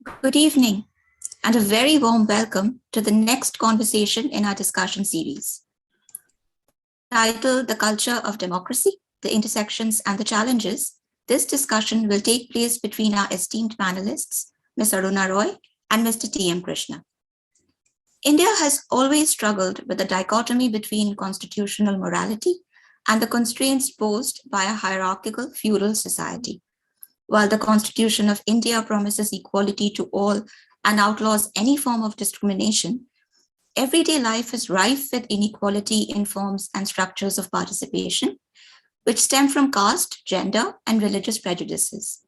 Good evening, and a very warm welcome to the next conversation in our discussion series. Titled The Culture of Democracy, the Intersections and the Challenges, this discussion will take place between our esteemed panelists, Ms. Aruna Roy and Mr. T.M. Krishna. India has always struggled with the dichotomy between constitutional morality and the constraints posed by a hierarchical feudal society. While the Constitution of India promises equality to all and outlaws any form of discrimination, everyday life is rife with inequality in forms and structures of participation, which stem from caste, gender, and religious prejudices.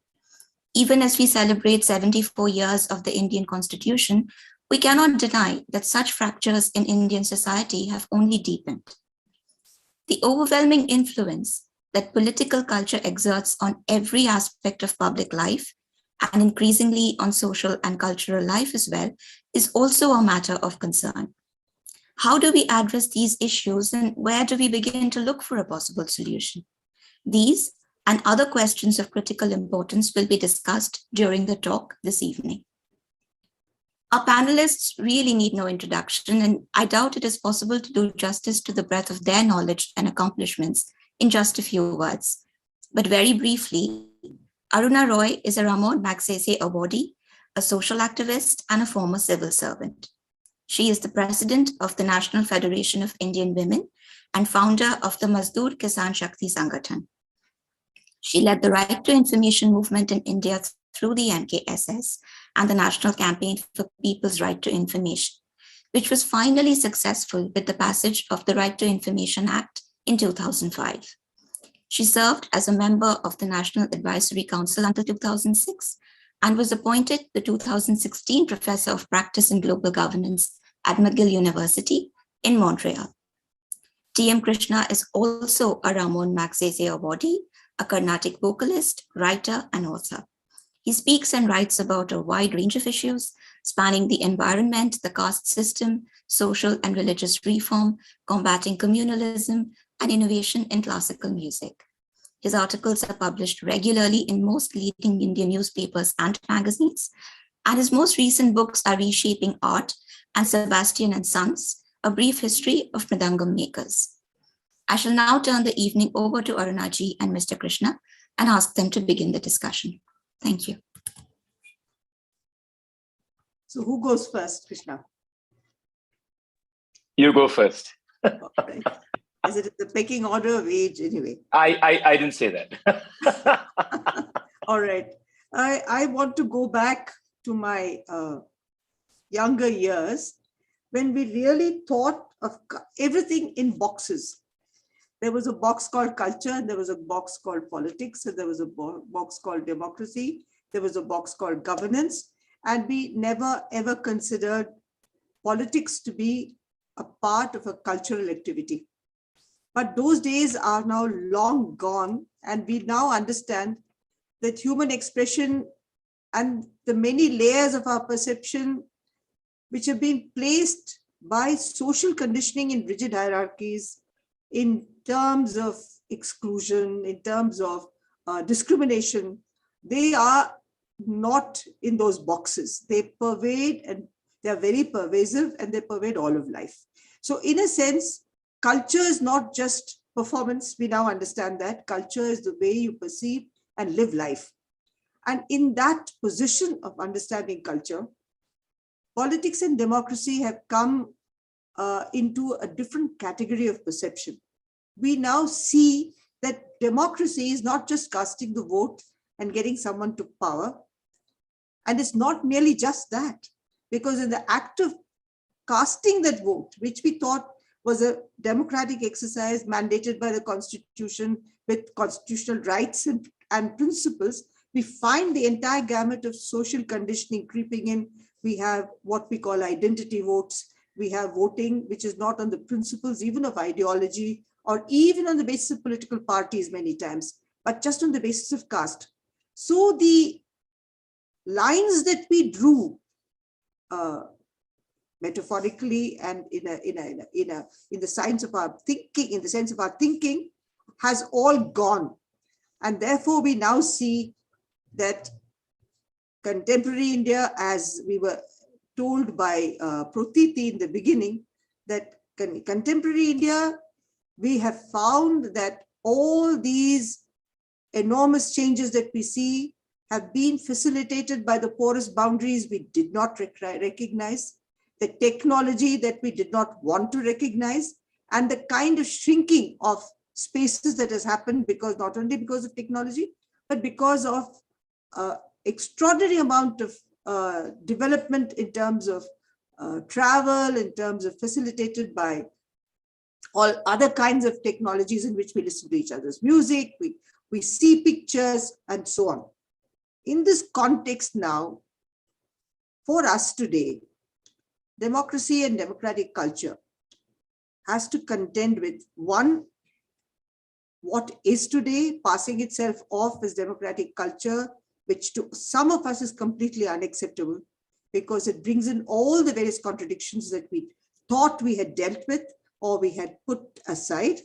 Even as we celebrate 74 years of the Indian Constitution, we cannot deny that such fractures in Indian society have only deepened. The overwhelming influence that political culture exerts on every aspect of public life, and increasingly on social and cultural life as well, is also a matter of concern. How do we address these issues, and where do we begin to look for a possible solution? These and other questions of critical importance will be discussed during the talk this evening. Our panelists really need no introduction, and I doubt it is possible to do justice to the breadth of their knowledge and accomplishments in just a few words. But very briefly, Aruna Roy is a Ramon Magsaysay awardee, a social activist, and a former civil servant. She is the president of the National Federation of Indian Women and founder of the Mazdoor Kisan Shakti Sangathan. She led the Right to Information movement in India through the NKSS and the National Campaign for People's Right to Information, which was finally successful with the passage of the Right to Information Act in 2005. She served as a member of the National Advisory Council until 2006 and was appointed the 2016 Professor of Practice in Global Governance at McGill University in Montreal. T.M. Krishna is also a Ramon Magsaysay awardee, a Carnatic vocalist, writer, and author. He speaks and writes about a wide range of issues spanning the environment, the caste system, social and religious reform, combating communalism, and innovation in classical music. His articles are published regularly in most leading Indian newspapers and magazines, and his most recent books are Reshaping Art and Sebastian and Sons, A Brief History of Mridangam Makers. I shall now turn the evening over to Arunaji and Mr. Krishna and ask them to begin the discussion. Thank you. So who goes first, Krishna? You go first. Right. Is it the pecking order of age anyway? I didn't say that. All right. I want to go back to my younger years when we really thought of everything in boxes. There was a box called culture, and there was a box called politics, and there was a box called democracy. There was a box called governance, and we never ever considered politics to be a part of a cultural activity. But those days are now long gone, and we now understand that human expression and the many layers of our perception, which have been placed by social conditioning in rigid hierarchies, in terms of exclusion, in terms of discrimination, they are not in those boxes. They pervade, and they're very pervasive, and they pervade all of life. So in a sense, culture is not just performance. We now understand that culture is the way you perceive and live life. And in that position of understanding culture, politics and democracy have come into a different category of perception. We now see that democracy is not just casting the vote and getting someone to power. And it's not merely just that, because in the act of casting that vote, which we thought was a democratic exercise mandated by the Constitution with constitutional rights and principles, we find the entire gamut of social conditioning creeping in. We have what we call identity votes. We have voting, which is not on the principles even of ideology, or even on the basis of political parties many times, but just on the basis of caste. So the lines that we drew metaphorically and in the sense of our thinking, has all gone. And therefore we now see that contemporary India, as we were told by Protiti in the beginning, that contemporary India, we have found that all these enormous changes that we see have been facilitated by the porous boundaries we did not recognize, the technology that we did not want to recognize, and the kind of shrinking of spaces that has happened because not only because of technology, but because of extraordinary amount of development in terms of travel, in terms of facilitated by all other kinds of technologies in which we listen to each other's music, we see pictures and so on. In this context now, for us today, democracy and democratic culture has to contend with, one, what is today passing itself off as democratic culture, which to some of us is completely unacceptable because it brings in all the various contradictions that we thought we had dealt with or we had put aside.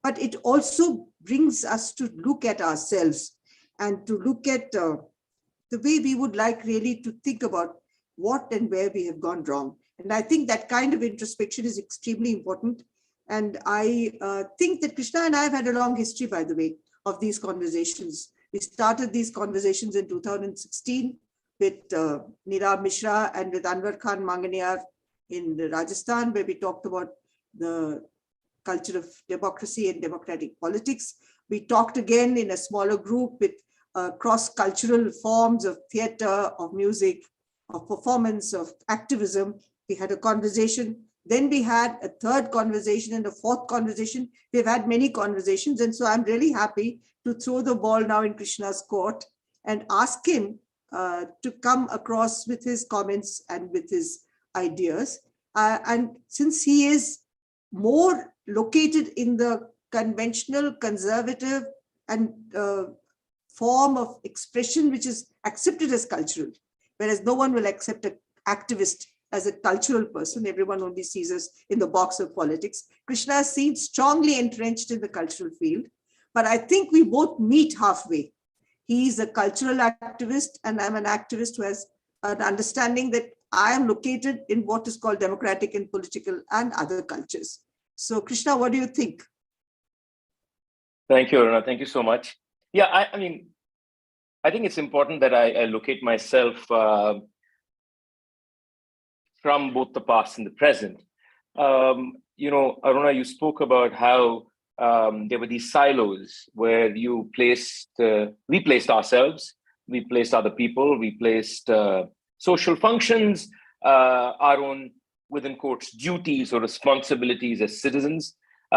But it also brings us to look at ourselves and to look at the way we would like really to think about what and where we have gone wrong. And I think that kind of introspection is extremely important. And I think that Krishna and I have had a long history, by the way, of these conversations. We started these conversations in 2016 with Nirav Mishra and with Anwar Khan Manganiyar in Rajasthan, where we talked about the culture of democracy and democratic politics. We talked again in a smaller group with cross-cultural forms of theater, of music, of performance, of activism. We had a conversation. Then we had a third conversation and a fourth conversation. We've had many conversations. And so I'm really happy to throw the ball now in Krishna's court and ask him to come across with his comments and with his ideas. And since he is more located in the conventional, conservative, and form of expression which is accepted as cultural, whereas no one will accept an activist as a cultural person. Everyone only sees us in the box of politics. Krishna is seen strongly entrenched in the cultural field, but I think we both meet halfway. He's a cultural activist, and I'm an activist who has an understanding that I am located in what is called democratic and political and other cultures. So Krishna, what do you think? Thank you, Aruna. Thank you so much. Yeah, I mean, I think it's important that I locate myself from both the past and the present. Aruna, you spoke about how there were these silos where we placed ourselves, we placed other people, we placed social functions, our own, within quotes, duties or responsibilities as citizens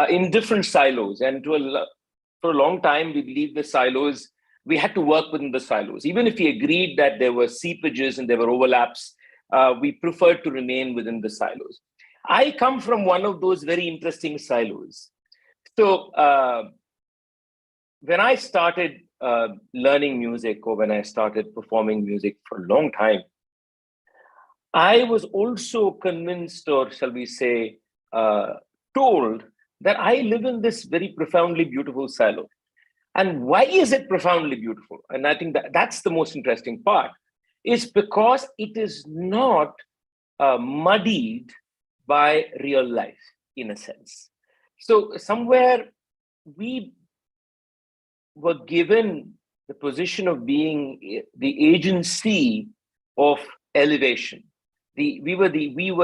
in different silos. And for a long time, we believed the silos, we had to work within the silos. Even if we agreed that there were seepages and there were overlaps, we preferred to remain within the silos. I come from one of those very interesting silos. So when I started learning music, or when I started performing music for a long time, I was also convinced, or shall we say, told that I live in this very profoundly beautiful silo. And why is it profoundly beautiful? And I think that's the most interesting part, is because it is not muddied by real life, in a sense. So somewhere we were given the position of being the agency of elevation. We were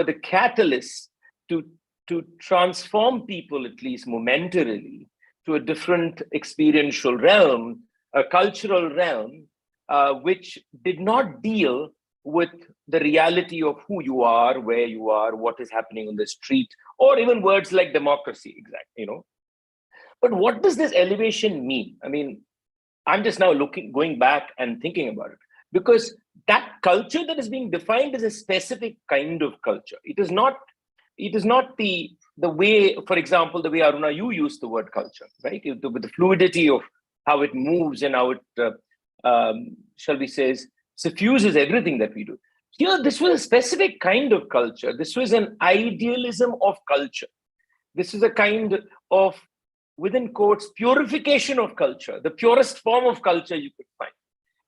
the catalyst to transform people, at least momentarily, to a different experiential realm, a cultural realm, which did not deal with the reality of who you are, where you are, what is happening on the street, or even words like democracy, exactly, But what does this elevation mean? I mean, I'm just now going back and thinking about it, because that culture that is being defined is a specific kind of culture. It is not the way, for example, the way, Aruna, you use the word culture, right? With the fluidity of how it moves and how it, shall we say, suffuses everything that we do. Here, this was a specific kind of culture. This was an idealism of culture. This is a kind of, within quotes, purification of culture, the purest form of culture you could find.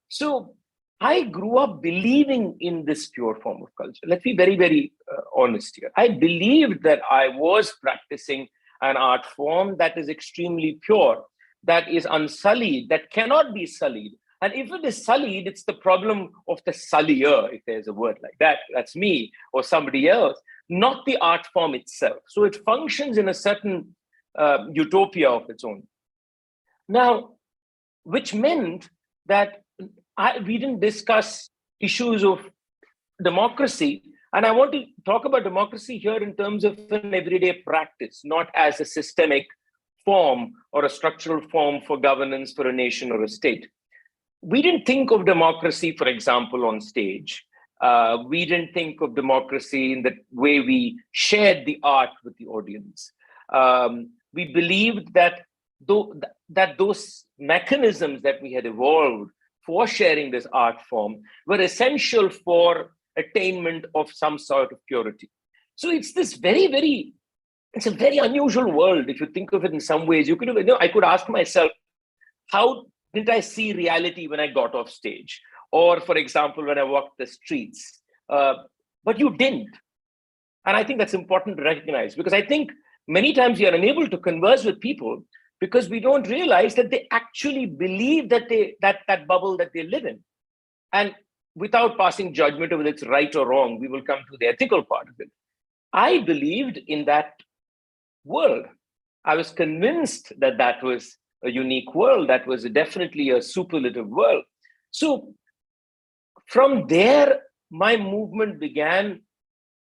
So I grew up believing in this pure form of culture. Let's be very, very honest here. I believed that I was practicing an art form that is extremely pure, that is unsullied, that cannot be sullied. And if it is sullied, it's the problem of the sullier, if there's a word like that. That's me or somebody else, not the art form itself. So it functions in a certain utopia of its own. Now, which meant that we didn't discuss issues of democracy. And I want to talk about democracy here in terms of an everyday practice, not as a systemic form or a structural form for governance for a nation or a state. We didn't think of democracy, for example, on stage. We didn't think of democracy in the way we shared the art with the audience. We believed that those mechanisms that we had evolved for sharing this art form were essential for attainment of some sort of purity. So it's this it's a very unusual world. If you think of it in some ways, I could ask myself, how didn't I see reality when I got off stage? Or, for example, when I walked the streets? But you didn't. And I think that's important to recognize, because I think many times we are unable to converse with people because we don't realize that they actually believe that that bubble that they live in. And without passing judgment of whether it's right or wrong, we will come to the ethical part of it. I believed in that world. I was convinced that that was a unique world. That was definitely a superlative world. So from there, my movement began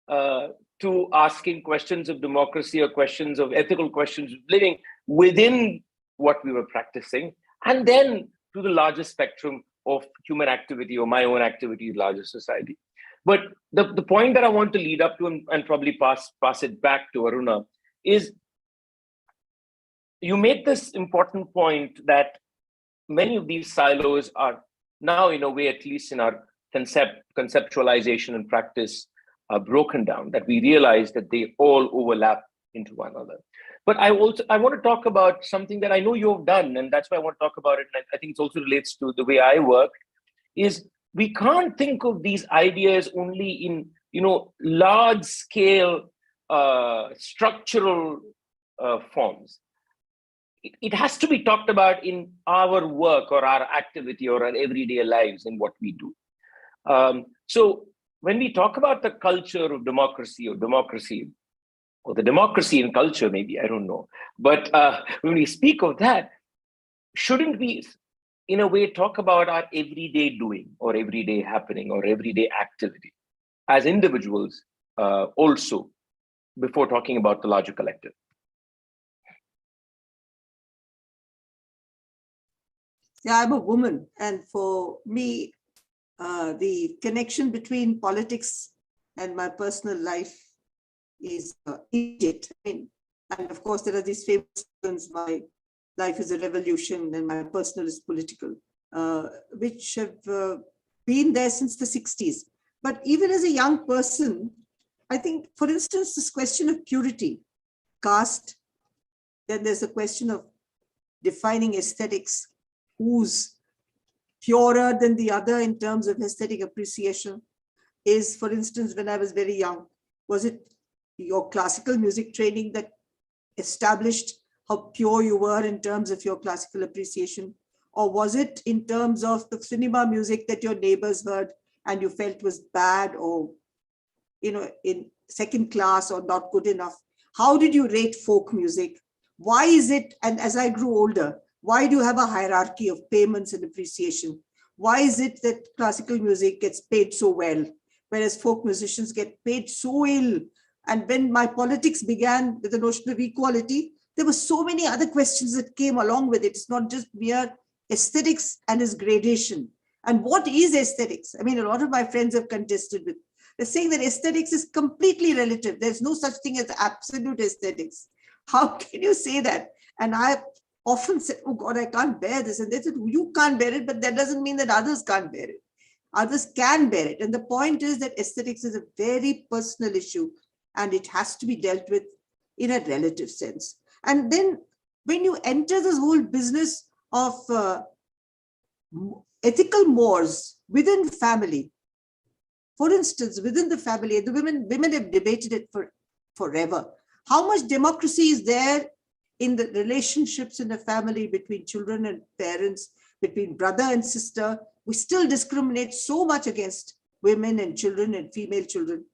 to asking questions of democracy or questions of ethical questions of living within what we were practicing, and then to the larger spectrum of human activity or my own activity in larger society. But the point that I want to lead up to and probably pass it back to Aruna is, you made this important point that many of these silos are now, in a way, at least in our conceptualization and practice, are broken down, that we realize that they all overlap into one another. But I want to talk about something that I know you've done, and that's why I want to talk about it. And I think it also relates to the way I work, is we can't think of these ideas only in, large scale structural forms. It has to be talked about in our work or our activity or our everyday lives in what we do. So when we talk about the culture of democracy or the democracy in culture, maybe, I don't know. But when we speak of that, shouldn't we, in a way, talk about our everyday doing or everyday happening or everyday activity as individuals also, before talking about the larger collective? Yeah, I'm a woman. And for me, the connection between politics and my personal life is immediate. And of course, there are these famous terms, my life is a revolution and my personal is political, which have been there since the 60s. But even as a young person, I think, for instance, this question of purity, caste, then there's a question of defining aesthetics, who's purer than the other in terms of aesthetic appreciation is, for instance, when I was very young, was it your classical music training that established how pure you were in terms of your classical appreciation? Or was it in terms of the cinema music that your neighbors heard and you felt was bad or, in second class or not good enough? How did you rate folk music? Why is it, and as I grew older, why do you have a hierarchy of payments and appreciation? Why is it that classical music gets paid so well, whereas folk musicians get paid so ill? And when my politics began with the notion of equality, there were so many other questions that came along with it. It's not just mere aesthetics and its gradation. And what is aesthetics? I mean, a lot of my friends have contested with. They're saying that aesthetics is completely relative. There's no such thing as absolute aesthetics. How can you say that? And I often said, oh God, I can't bear this. And they said, you can't bear it, but that doesn't mean that others can't bear it. Others can bear it. And the point is that aesthetics is a very personal issue and it has to be dealt with in a relative sense. And then when you enter this whole business of ethical mores within family. For instance, within the family, the women have debated it forever. How much democracy is there in the relationships in the family between children and parents, between brother and sister? We still discriminate so much against women and children and female children.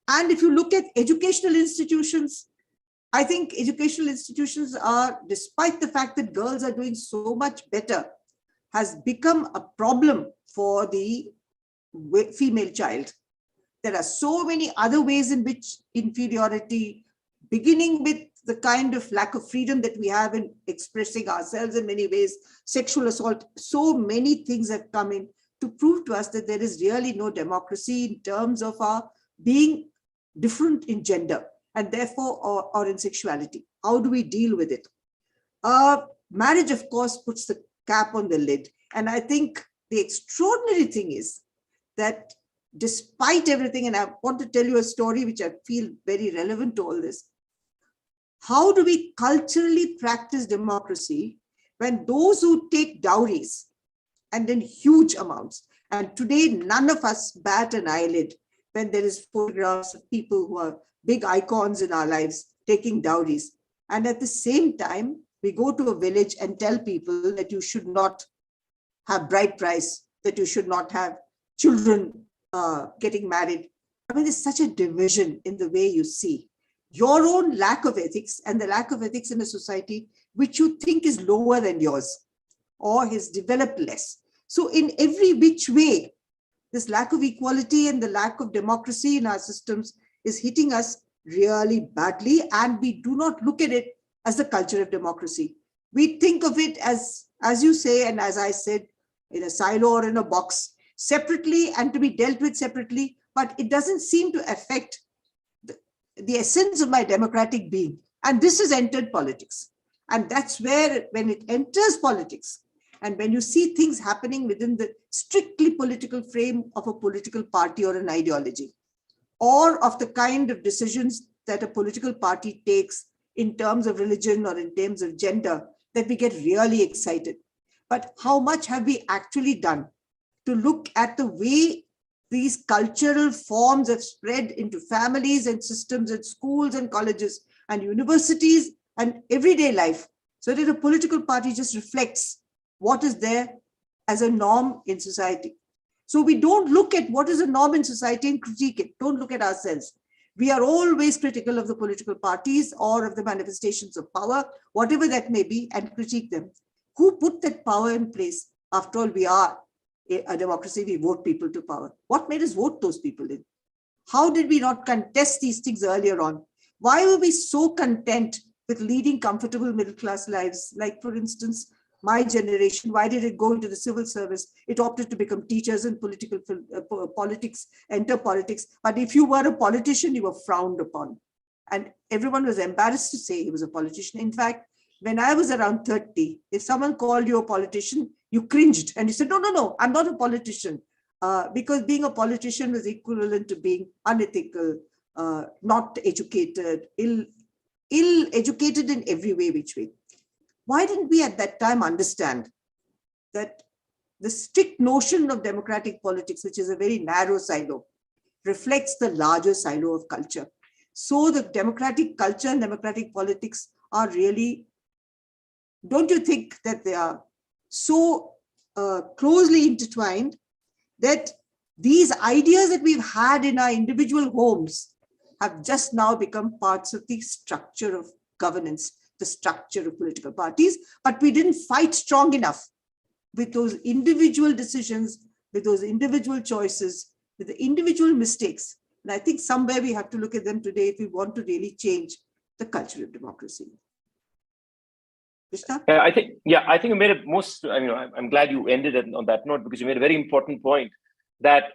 And if you look at educational institutions, I think educational institutions are, despite the fact that girls are doing so much better, has become a problem for the female child. There are so many other ways in which inferiority, beginning with the kind of lack of freedom that we have in expressing ourselves in many ways, sexual assault, so many things have come in to prove to us that there is really no democracy in terms of our being different in gender and therefore, or in sexuality. How do we deal with it? Marriage, of course, puts the cap on the lid. And I think the extraordinary thing is that despite everything, and I want to tell you a story which I feel very relevant to all this, how do we culturally practice democracy when those who take dowries, and in huge amounts, and today none of us bat an eyelid when there is photographs of people who are big icons in our lives taking dowries, and at the same time we go to a village and tell people that you should not have bride price, that you should not have children getting married. I mean, there's such a division in the way you see your own lack of ethics and the lack of ethics in a society which you think is lower than yours or has developed less. So in every which way, this lack of equality and the lack of democracy in our systems is hitting us really badly, and we do not look at it as the culture of democracy. We think of it as you say, and as I said, in a silo or in a box, separately and to be dealt with separately, but it doesn't seem to affect the essence of my democratic being. And this has entered politics. And that's where, when it enters politics, and when you see things happening within the strictly political frame of a political party or an ideology, or of the kind of decisions that a political party takes in terms of religion or in terms of gender, that we get really excited. But how much have we actually done to look at the way these cultural forms have spread into families and systems and schools and colleges and universities and everyday life, so that a political party just reflects what is there as a norm in society? So we don't look at what is a norm in society and critique it. Don't look at ourselves. We are always critical of the political parties or of the manifestations of power, whatever that may be, and critique them. Who put that power in place? After all, we are a democracy. We vote people to power. What made us vote those people in? How did we not contest these things earlier on? Why were we so content with leading comfortable middle-class lives? Like, for instance, my generation, why did it go into the civil service? It opted to become teachers in politics, enter politics. But if you were a politician, you were frowned upon. And everyone was embarrassed to say he was a politician. In fact, when I was around 30, if someone called you a politician, you cringed and you said, no, I'm not a politician. Because being a politician was equivalent to being unethical, not educated, ill-educated in every way, which way. Why didn't we at that time understand that the strict notion of democratic politics, which is a very narrow silo, reflects the larger silo of culture? So the democratic culture and democratic politics are really, don't you think that they are so closely intertwined that these ideas that we've had in our individual homes have just now become parts of the structure of governance, the structure of political parties, but we didn't fight strong enough with those individual decisions, with those individual choices, with the individual mistakes. And I think somewhere we have to look at them today if we want to really change the culture of democracy. Krishna? I think you made it most, I'm glad you ended it on that note, because you made a very important point that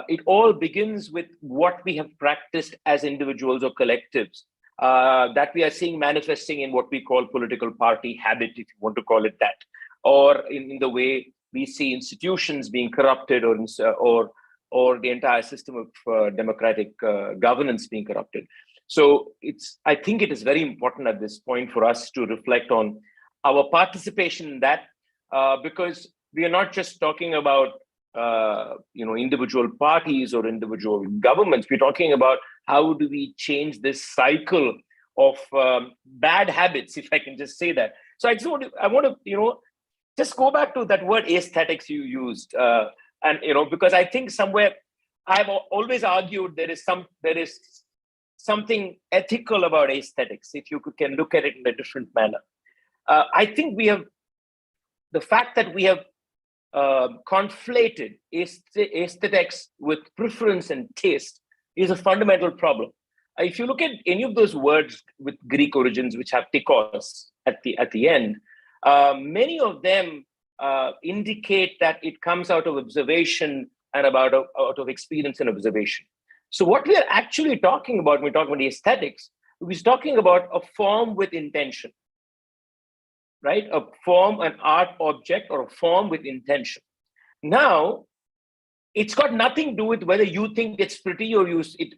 it all begins with what we have practiced as individuals or collectives. That we are seeing manifesting in what we call political party habit, if you want to call it that, or in the way we see institutions being corrupted, or the entire system of democratic governance being corrupted. So I think it is very important at this point for us to reflect on our participation in that, because we are not just talking about individual parties or individual governments. We're talking about how do we change this cycle of bad habits, if I can just say that. So I want to just go back to that word aesthetics you used, and because I think somewhere I've always argued there is something ethical about aesthetics if you can look at it in a different manner. I think the fact that we have conflated aesthetics with preference and taste is a fundamental problem. If you look at any of those words with Greek origins, which have tikos at the end, many of them indicate that it comes out of observation and out of experience and observation. So what we are actually talking about when we talk about aesthetics, we're talking about a form with intention, right? A form, an art object, or a form with intention. Now, it's got nothing to do with whether you think it's pretty or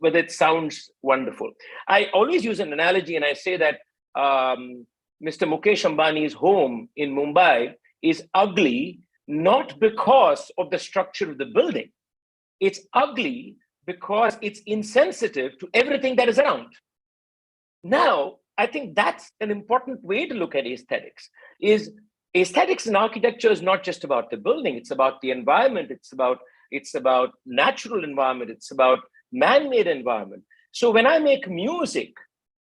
whether it sounds wonderful. I always use an analogy, and I say that Mr. Mukesh Ambani's home in Mumbai is ugly, not because of the structure of the building. It's ugly because it's insensitive to everything that is around. Now, I think that's an important way to look at aesthetics. Aesthetics in architecture is not just about the building, it's about the environment, it's about natural environment, it's about man-made environment. So when I make music,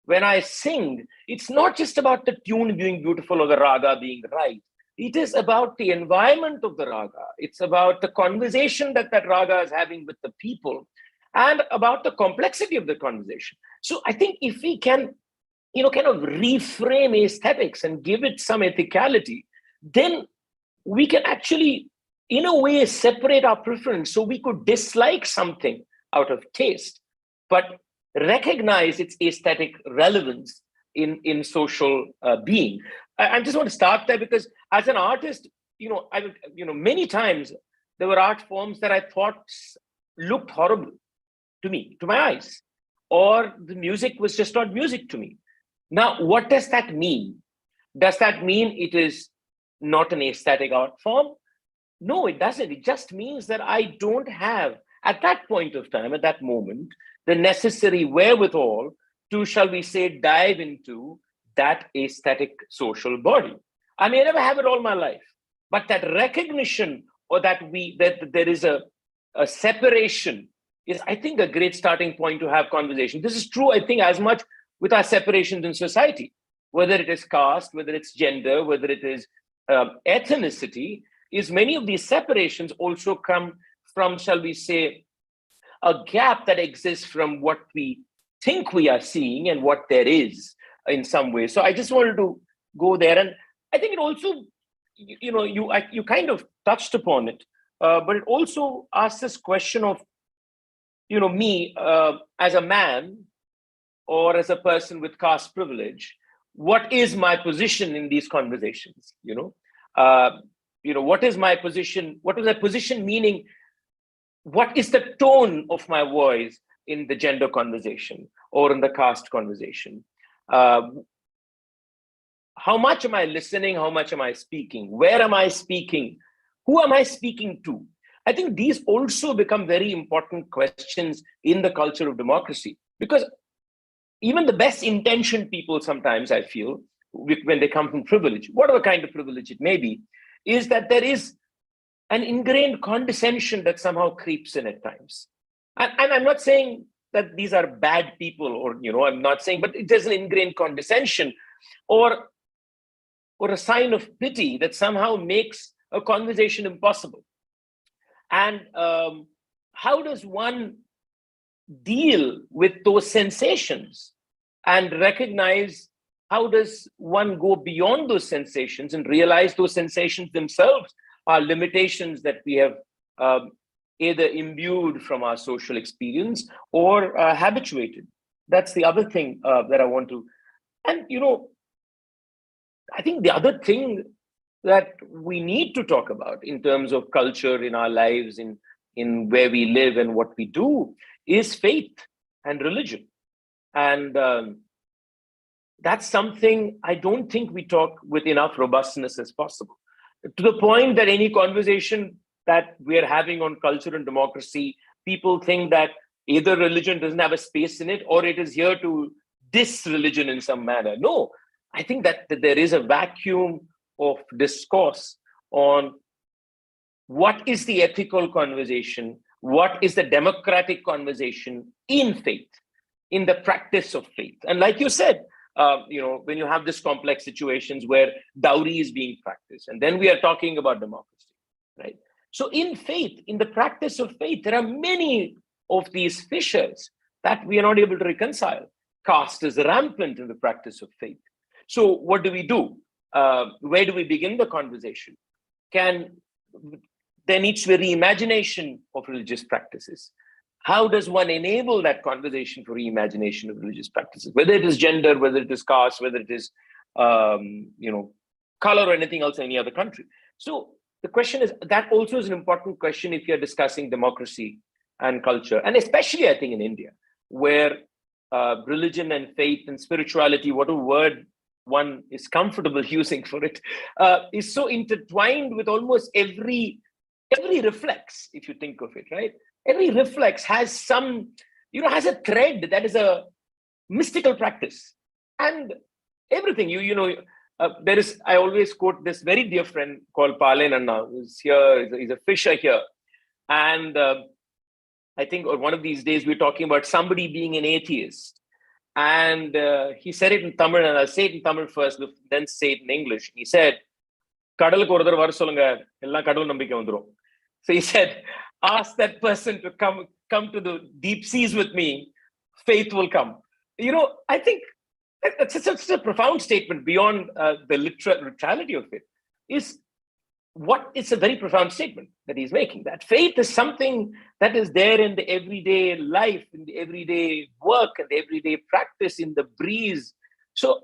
when I sing, it's not just about the tune being beautiful or the raga being right. It is about the environment of the raga. It's about the conversation that raga is having with the people and about the complexity of the conversation. So I think if we can, kind of reframe aesthetics and give it some ethicality, then we can actually, in a way, separate our preference. So we could dislike something out of taste, but recognize its aesthetic relevance in social being. I just want to start there because as an artist, many times there were art forms that I thought looked horrible to me, to my eyes, or the music was just not music to me. Now, what does that mean? Does that mean it is not an aesthetic art form? No, it doesn't. It just means that I don't have, at that point of time, at that moment, the necessary wherewithal to, shall we say, dive into that aesthetic social body. I may never have it all my life, but that recognition or that there is a separation is, I think, a great starting point to have conversation. This is true, I think, as much with our separations in society, whether it is caste, whether it's gender, whether it is ethnicity, is many of these separations also come from, shall we say, a gap that exists from what we think we are seeing and what there is in some way. So I just wanted to go there. And I think it also, you kind of touched upon it, but it also asks this question of, me as a man or as a person with caste privilege, what is my position in these conversations? What is my position? What is my position meaning? What is the tone of my voice in the gender conversation or in the caste conversation? How much am I listening? How much am I speaking? Where am I speaking? Who am I speaking to? I think these also become very important questions in the culture of democracy, because even the best intentioned people sometimes, I feel, when they come from privilege, whatever kind of privilege it may be, is that there is an ingrained condescension that somehow creeps in at times. And I'm not saying that these are bad people, or, I'm not saying, but there's an ingrained condescension or a sign of pity that somehow makes a conversation impossible. And how does one deal with those sensations and recognize, how does one go beyond those sensations and realize those sensations themselves are limitations that we have either imbued from our social experience or habituated? That's the other thing that I want to, and I think the other thing that we need to talk about in terms of culture in our lives, in where we live and what we do, is faith and religion. And that's something I don't think we talk with enough robustness as possible. to the point that any conversation that we're having on culture and democracy, people think that either religion doesn't have a space in it or it is here to diss religion in some manner. No, I think that there is a vacuum of discourse on what is the ethical conversation, what is the democratic conversation in faith, in the practice of faith. And like you said, when you have this complex situations where dowry is being practiced, and then we are talking about democracy, right? So in faith, in the practice of faith, there are many of these fissures that we are not able to reconcile. Caste is rampant in the practice of faith. So what do we do? Where do we begin the conversation? There needs to be reimagination of religious practices. How does one enable that conversation for reimagination of religious practices? Whether it is gender, whether it is caste, whether it is color or anything else in any other country. So the question is, that also is an important question if you're discussing democracy and culture, and especially I think in India, where religion and faith and spirituality, whatever word one is comfortable using for it, is so intertwined with almost every reflex, if you think of it, right? Every reflex has some, has a thread that is a mystical practice. And everything, there is, I always quote this very dear friend called Palen Anna, who's here, he's a fisher here. And I think one of these days we're talking about somebody being an atheist. And he said it in Tamil, and I'll say it in Tamil first, then say it in English. He said, "Kadalukku oru thara vara solunga, ella kadal nambikkai vandurum." So he said, ask that person to come to the deep seas with me, faith will come. I think that's such a profound statement beyond the literality of it. It's a very profound statement that he's making, that faith is something that is there in the everyday life, in the everyday work, and the everyday practice, in the breeze. So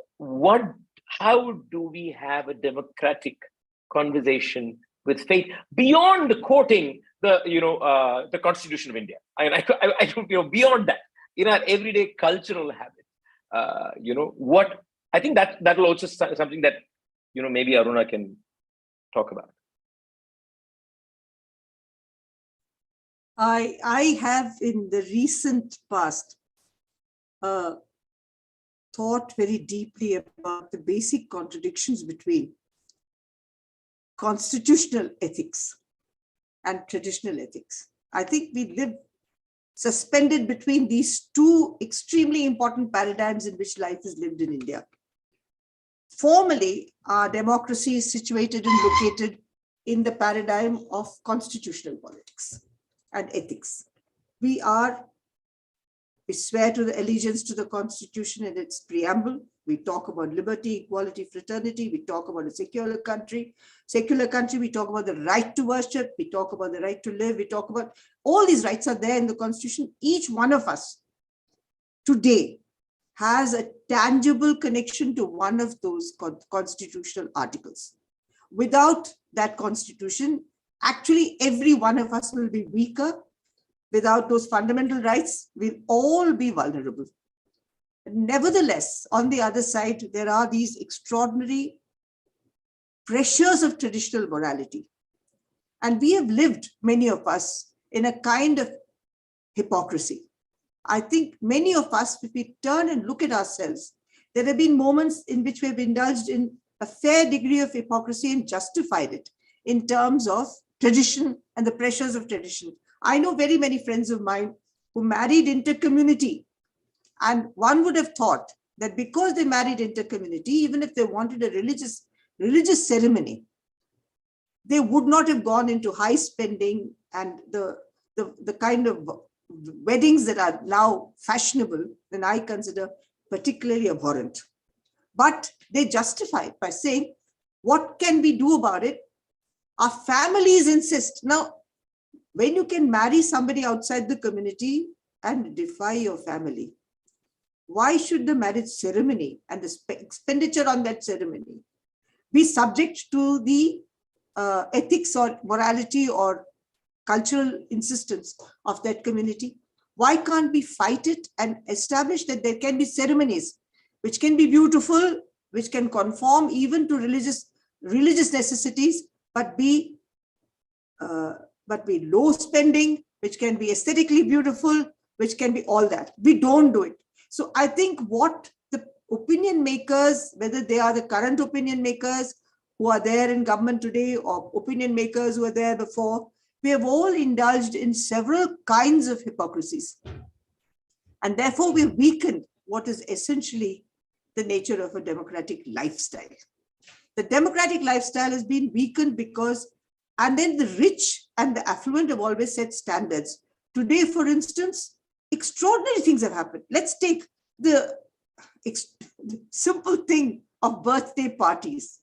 how do we have a democratic conversation with faith beyond quoting the Constitution of India? I beyond that, in our everyday cultural habit, what I think that will also something that maybe Aruna can talk about. I have in the recent past thought very deeply about the basic contradictions between constitutional ethics and traditional ethics. I think we live suspended between these two extremely important paradigms in which life is lived in India. Formally, our democracy is situated and located in the paradigm of constitutional politics and ethics. We swear to the allegiance to the Constitution and its preamble. We talk about liberty, equality, fraternity. We talk about a secular country. We talk about the right to worship. We talk about the right to live. We talk about all these rights are there in the Constitution. Each one of us today has a tangible connection to one of those constitutional articles. Without that Constitution, actually every one of us will be weaker. Without those fundamental rights, we'll all be vulnerable. Nevertheless, on the other side, there are these extraordinary pressures of traditional morality. And we have lived, many of us, in a kind of hypocrisy. I think many of us, if we turn and look at ourselves, there have been moments in which we've indulged in a fair degree of hypocrisy and justified it in terms of tradition and the pressures of tradition. I know very many friends of mine who married inter-community, and one would have thought that because they married inter-community, even if they wanted a religious ceremony, they would not have gone into high spending and the kind of weddings that are now fashionable, and I consider particularly abhorrent. But they justify it by saying, what can we do about it? Our families insist. Now, when you can marry somebody outside the community and defy your family, why should the marriage ceremony and the expenditure on that ceremony be subject to the ethics or morality or cultural insistence of that community? Why can't we fight it and establish that there can be ceremonies which can be beautiful, which can conform even to religious necessities, but be low spending, which can be aesthetically beautiful, which can be all that. We don't do it. So I think what the opinion makers, whether they are the current opinion makers who are there in government today or opinion makers who were there before, we have all indulged in several kinds of hypocrisies. And therefore, we've weakened what is essentially the nature of a democratic lifestyle. The democratic lifestyle has been weakened because, and then the rich and the affluent have always set standards. Today, for instance, extraordinary things have happened. Let's take the simple thing of birthday parties.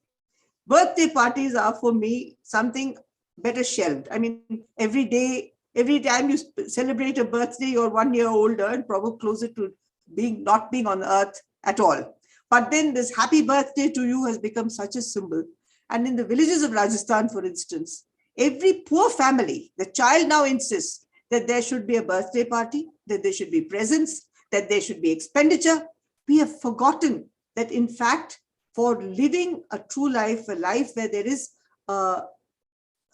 Birthday parties are for me something better shelved. I mean, every day, every time you celebrate a birthday, you're 1 year older and probably closer to not being on earth at all. But then this happy birthday to you has become such a symbol. And in the villages of Rajasthan, for instance, every poor family, the child now insists that there should be a birthday party, that there should be presents, that there should be expenditure. We have forgotten that, in fact, for living a true life, a life where there is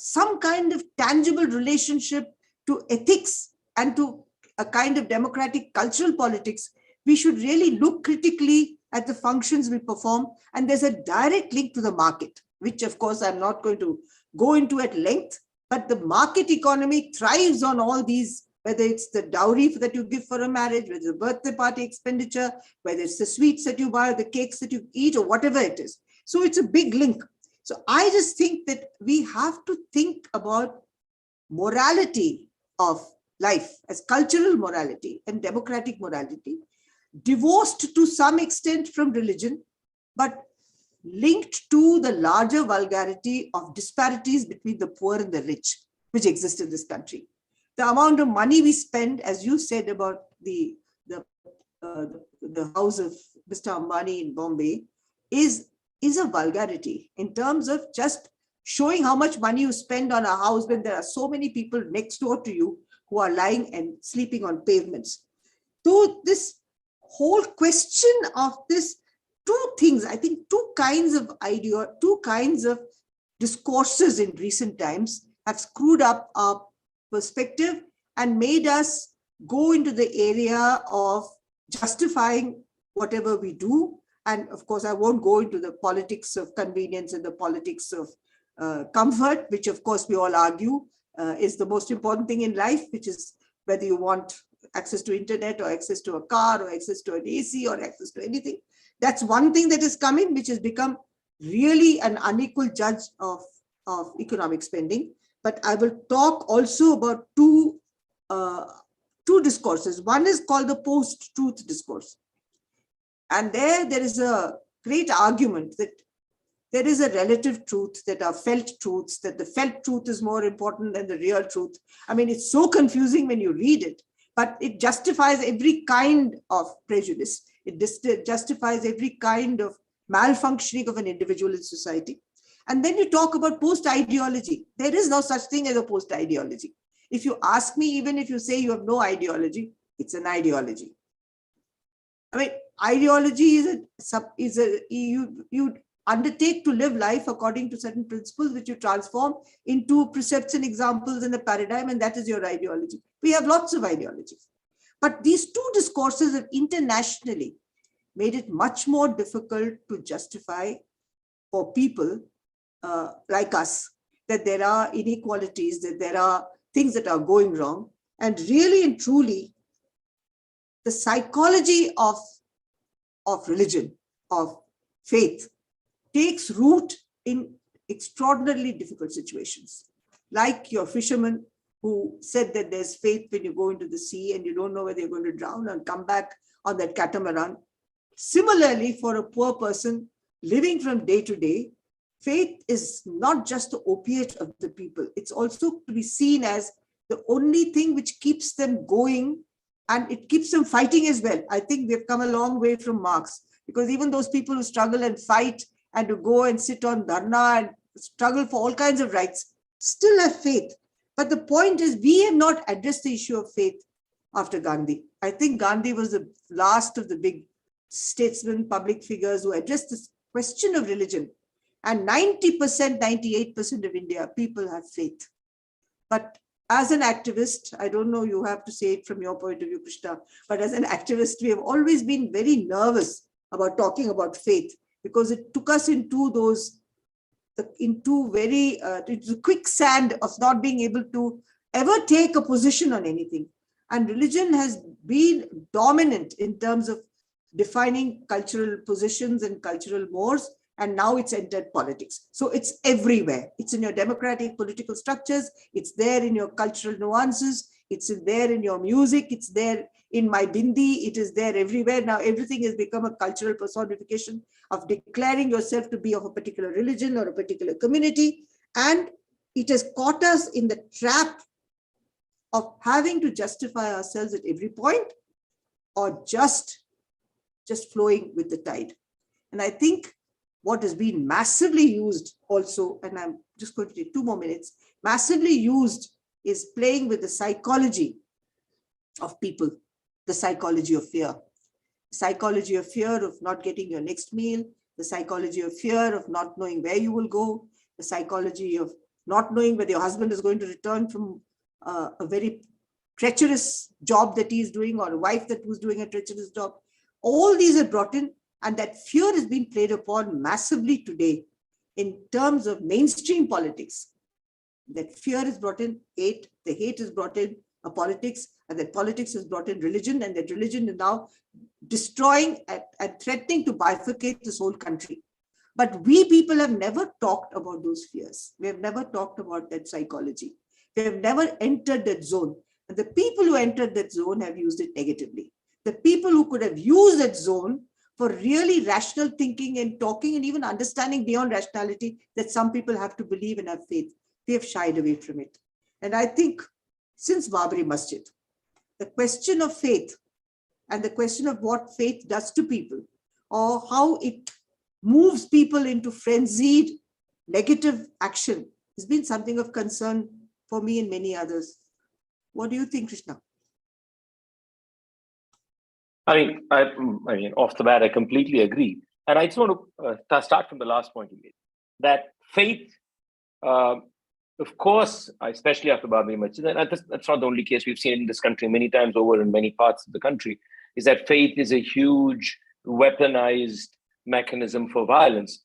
some kind of tangible relationship to ethics and to a kind of democratic cultural politics, we should really look critically at the functions we perform. And there's a direct link to the market, which of course I'm not going to go into at length, but the market economy thrives on all these, whether it's the dowry that you give for a marriage, whether it's the birthday party expenditure, whether it's the sweets that you buy, the cakes that you eat, or whatever it is. So it's a big link. So I just think that we have to think about morality of life as cultural morality and democratic morality, divorced to some extent from religion, but linked to the larger vulgarity of disparities between the poor and the rich, which exist in this country. The amount of money we spend, as you said about the house of Mr. Ambani in Bombay, is a vulgarity in terms of just showing how much money you spend on a house when there are so many people next door to you who are lying and sleeping on pavements. So this whole question of this, two things, I think two kinds of discourses in recent times have screwed up our perspective and made us go into the area of justifying whatever we do. And of course, I won't go into the politics of convenience and the politics of comfort, which of course we all argue is the most important thing in life, which is whether you want access to internet or access to a car or access to an AC or access to anything. That's one thing that is coming, which has become really an unequal judge of economic spending. But I will talk also about two discourses. One is called the post-truth discourse. And there is a great argument that there is a relative truth, that are felt truths, that the felt truth is more important than the real truth. I mean, it's so confusing when you read it, but it justifies every kind of prejudice. It justifies every kind of malfunctioning of an individual in society. And then you talk about post-ideology. There is no such thing as a post-ideology. If you ask me, even if you say you have no ideology, it's an ideology. I mean, ideology you undertake to live life according to certain principles, which you transform into precepts and examples in a paradigm, and that is your ideology. We have lots of ideologies. But these two discourses have internationally made it much more difficult to justify for people like us that there are inequalities, that there are things that are going wrong. And really and truly, the psychology of religion, of faith, takes root in extraordinarily difficult situations. Like your fisherman who said that there's faith when you go into the sea and you don't know whether you're going to drown and come back on that catamaran. Similarly, for a poor person living from day to day, faith is not just the opiate of the people. It's also to be seen as the only thing which keeps them going, and it keeps them fighting as well. I think we've come a long way from Marx, because even those people who struggle and fight and to go and sit on dharna and struggle for all kinds of rights still have faith. But the point is, we have not addressed the issue of faith after Gandhi. I think Gandhi was the last of the big statesmen, public figures who addressed this question of religion. And 90%, 98% of India, people have faith. But as an activist, I don't know, you have to say it from your point of view, Krishna, but as an activist, we have always been very nervous about talking about faith because it took us into very quicksand of not being able to ever take a position on anything. And religion has been dominant in terms of defining cultural positions and cultural mores, and now it's entered politics. So it's everywhere. It's in your democratic political structures. It's there in your cultural nuances. It's there in your music. It's there in my bindi. It is there everywhere. Now everything has become a cultural personification of declaring yourself to be of a particular religion or a particular community. And it has caught us in the trap of having to justify ourselves at every point or just flowing with the tide. And I think what has been massively used also, and I'm just going to take 2 more minutes, massively used is playing with the psychology of people, the psychology of fear. Psychology of fear of not getting your next meal, the psychology of fear of not knowing where you will go, the psychology of not knowing whether your husband is going to return from a very treacherous job that he is doing, or a wife that was doing a treacherous job. All these are brought in, and that fear is being played upon massively today in terms of mainstream politics. That fear is brought in, the hate is brought in politics, and that politics is brought in religion, and that religion is now destroying and threatening to bifurcate this whole country. But we people have never talked about those fears. We have never talked about that psychology. We have never entered that zone. And the people who entered that zone have used it negatively. The people who could have used that zone for really rational thinking and talking and even understanding beyond rationality that some people have to believe and have faith, we have shied away from it. And I think since Babri Masjid, the question of faith and the question of what faith does to people, or how it moves people into frenzied negative action, has been something of concern for me and many others. What do you think, Krishna? I mean, off the bat, I completely agree. And I just want to start from the last point you made, that faith, of course, especially after Babri Masjid, and that's not the only case. We've seen it in this country many times over in many parts of the country, is that faith is a huge weaponized mechanism for violence.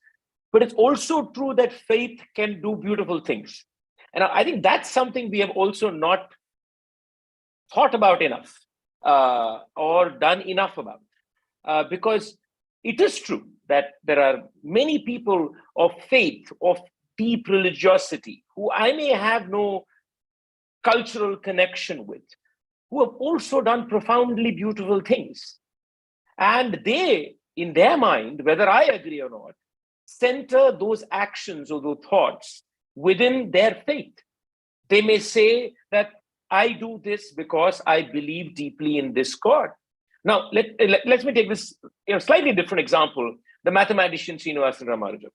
But it's also true that faith can do beautiful things. And I think that's something we have also not thought about enough or done enough about. Because it is true that there are many people of faith, of deep religiosity, who I may have no cultural connection with, who have also done profoundly beautiful things. And they, in their mind, whether I agree or not, center those actions or those thoughts within their faith. They may say that I do this because I believe deeply in this God. Now, let me take this slightly different example, the mathematician Srinivasan Ramanujan.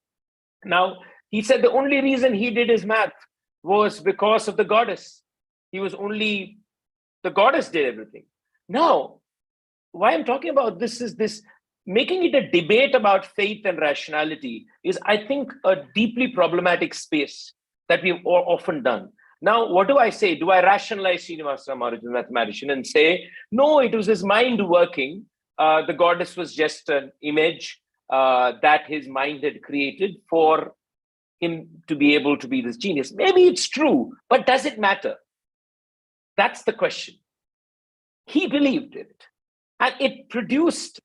Now, he said the only reason he did his math was because of the goddess. The goddess did everything. Now, why I'm talking about this is this, making it a debate about faith and rationality is, I think, a deeply problematic space that we've often done. Now, what do I say? Do I rationalize Srinivasan Ramanujan, mathematician, and say, no, it was his mind working. The goddess was just an image that his mind had created for him to be able to be this genius. Maybe it's true, but does it matter? That's the question. He believed it, and it produced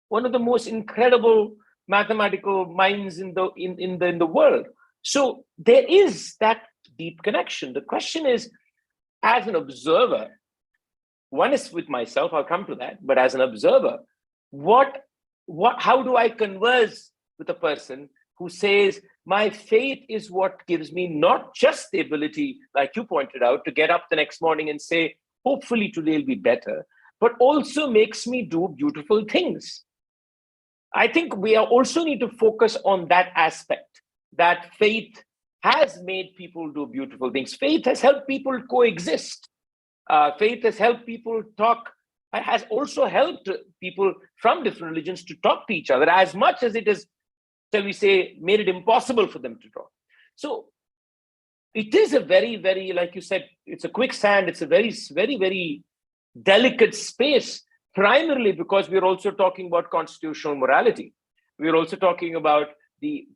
one of the most incredible mathematical minds in the world. So there is that deep connection. The question is, as an observer, one is with myself, I'll come to that, but as an observer, how do I converse with a person who says, my faith is what gives me not just the ability, like you pointed out, to get up the next morning and say, hopefully today will be better, but also makes me do beautiful things. I think we also need to focus on that aspect, that faith has made people do beautiful things. Faith has helped people coexist. Faith has helped people talk, has also helped people from different religions to talk to each other, as much as it has shall we say, made it impossible for them to draw. So it is a very, very, like you said, it's a quicksand. It's a very, very, very delicate space, primarily because we're also talking about constitutional morality. We're also talking about the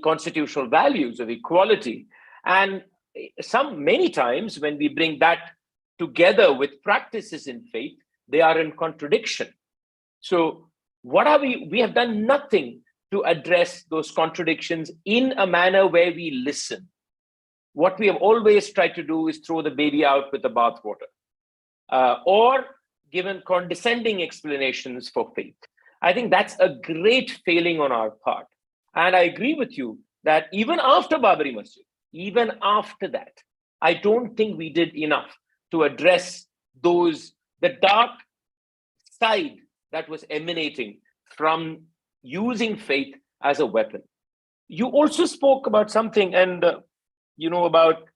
constitutional values of equality. And many times when we bring that together with practices in faith, they are in contradiction. So what are we have done nothing to address those contradictions in a manner where we listen. What we have always tried to do is throw the baby out with the bathwater, or given condescending explanations for faith. I think that's a great failing on our part. And I agree with you that even after Babri Masjid, even after that, I don't think we did enough to address the dark side that was emanating from using faith as a weapon. You also spoke about something, and about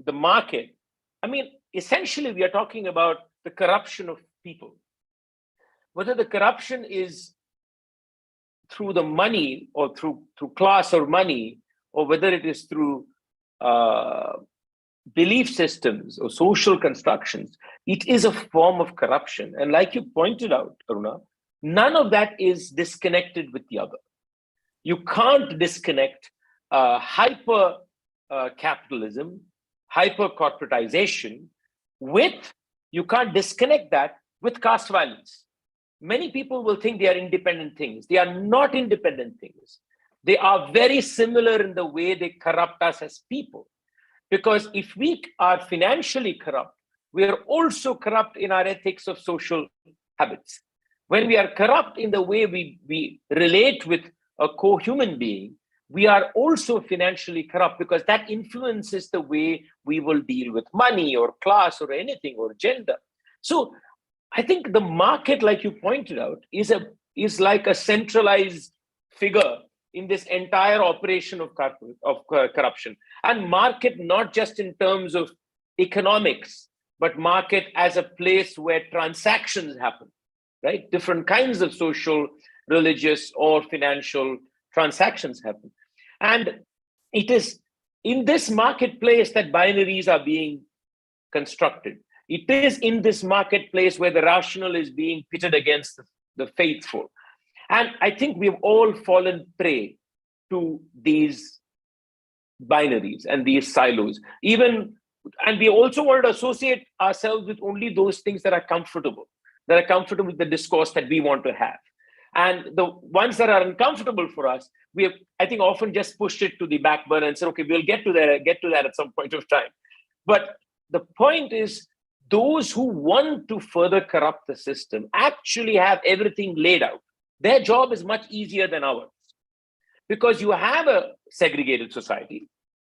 the market. I mean, essentially, we are talking about the corruption of people. Whether the corruption is through the money or through class or money, or whether it is through belief systems or social constructions, it is a form of corruption. And like you pointed out, Aruna, none of that is disconnected with the other. You can't disconnect hyper capitalism, hyper corporatization you can't disconnect that with caste violence. Many people will think they are independent things. They are not independent things. They are very similar in the way they corrupt us as people. Because if we are financially corrupt, we are also corrupt in our ethics of social habits. When we are corrupt in the way we relate with a co-human being, we are also financially corrupt, because that influences the way we will deal with money or class or anything, or gender. So I think the market, like you pointed out, is like a centralized figure in this entire operation of corruption. And market not just in terms of economics, but market as a place where transactions happen, right? Different kinds of social, religious, or financial transactions happen. And it is in this marketplace that binaries are being constructed. It is in this marketplace where the rational is being pitted against the faithful. And I think we've all fallen prey to these binaries and these silos. And we also want to associate ourselves with only those things that are comfortable with the discourse that we want to have. And the ones that are uncomfortable for us, we have, I think, often just pushed it to the back burner and said, okay, we'll get to that at some point of time. But the point is, those who want to further corrupt the system actually have everything laid out. Their job is much easier than ours, because you have a segregated society.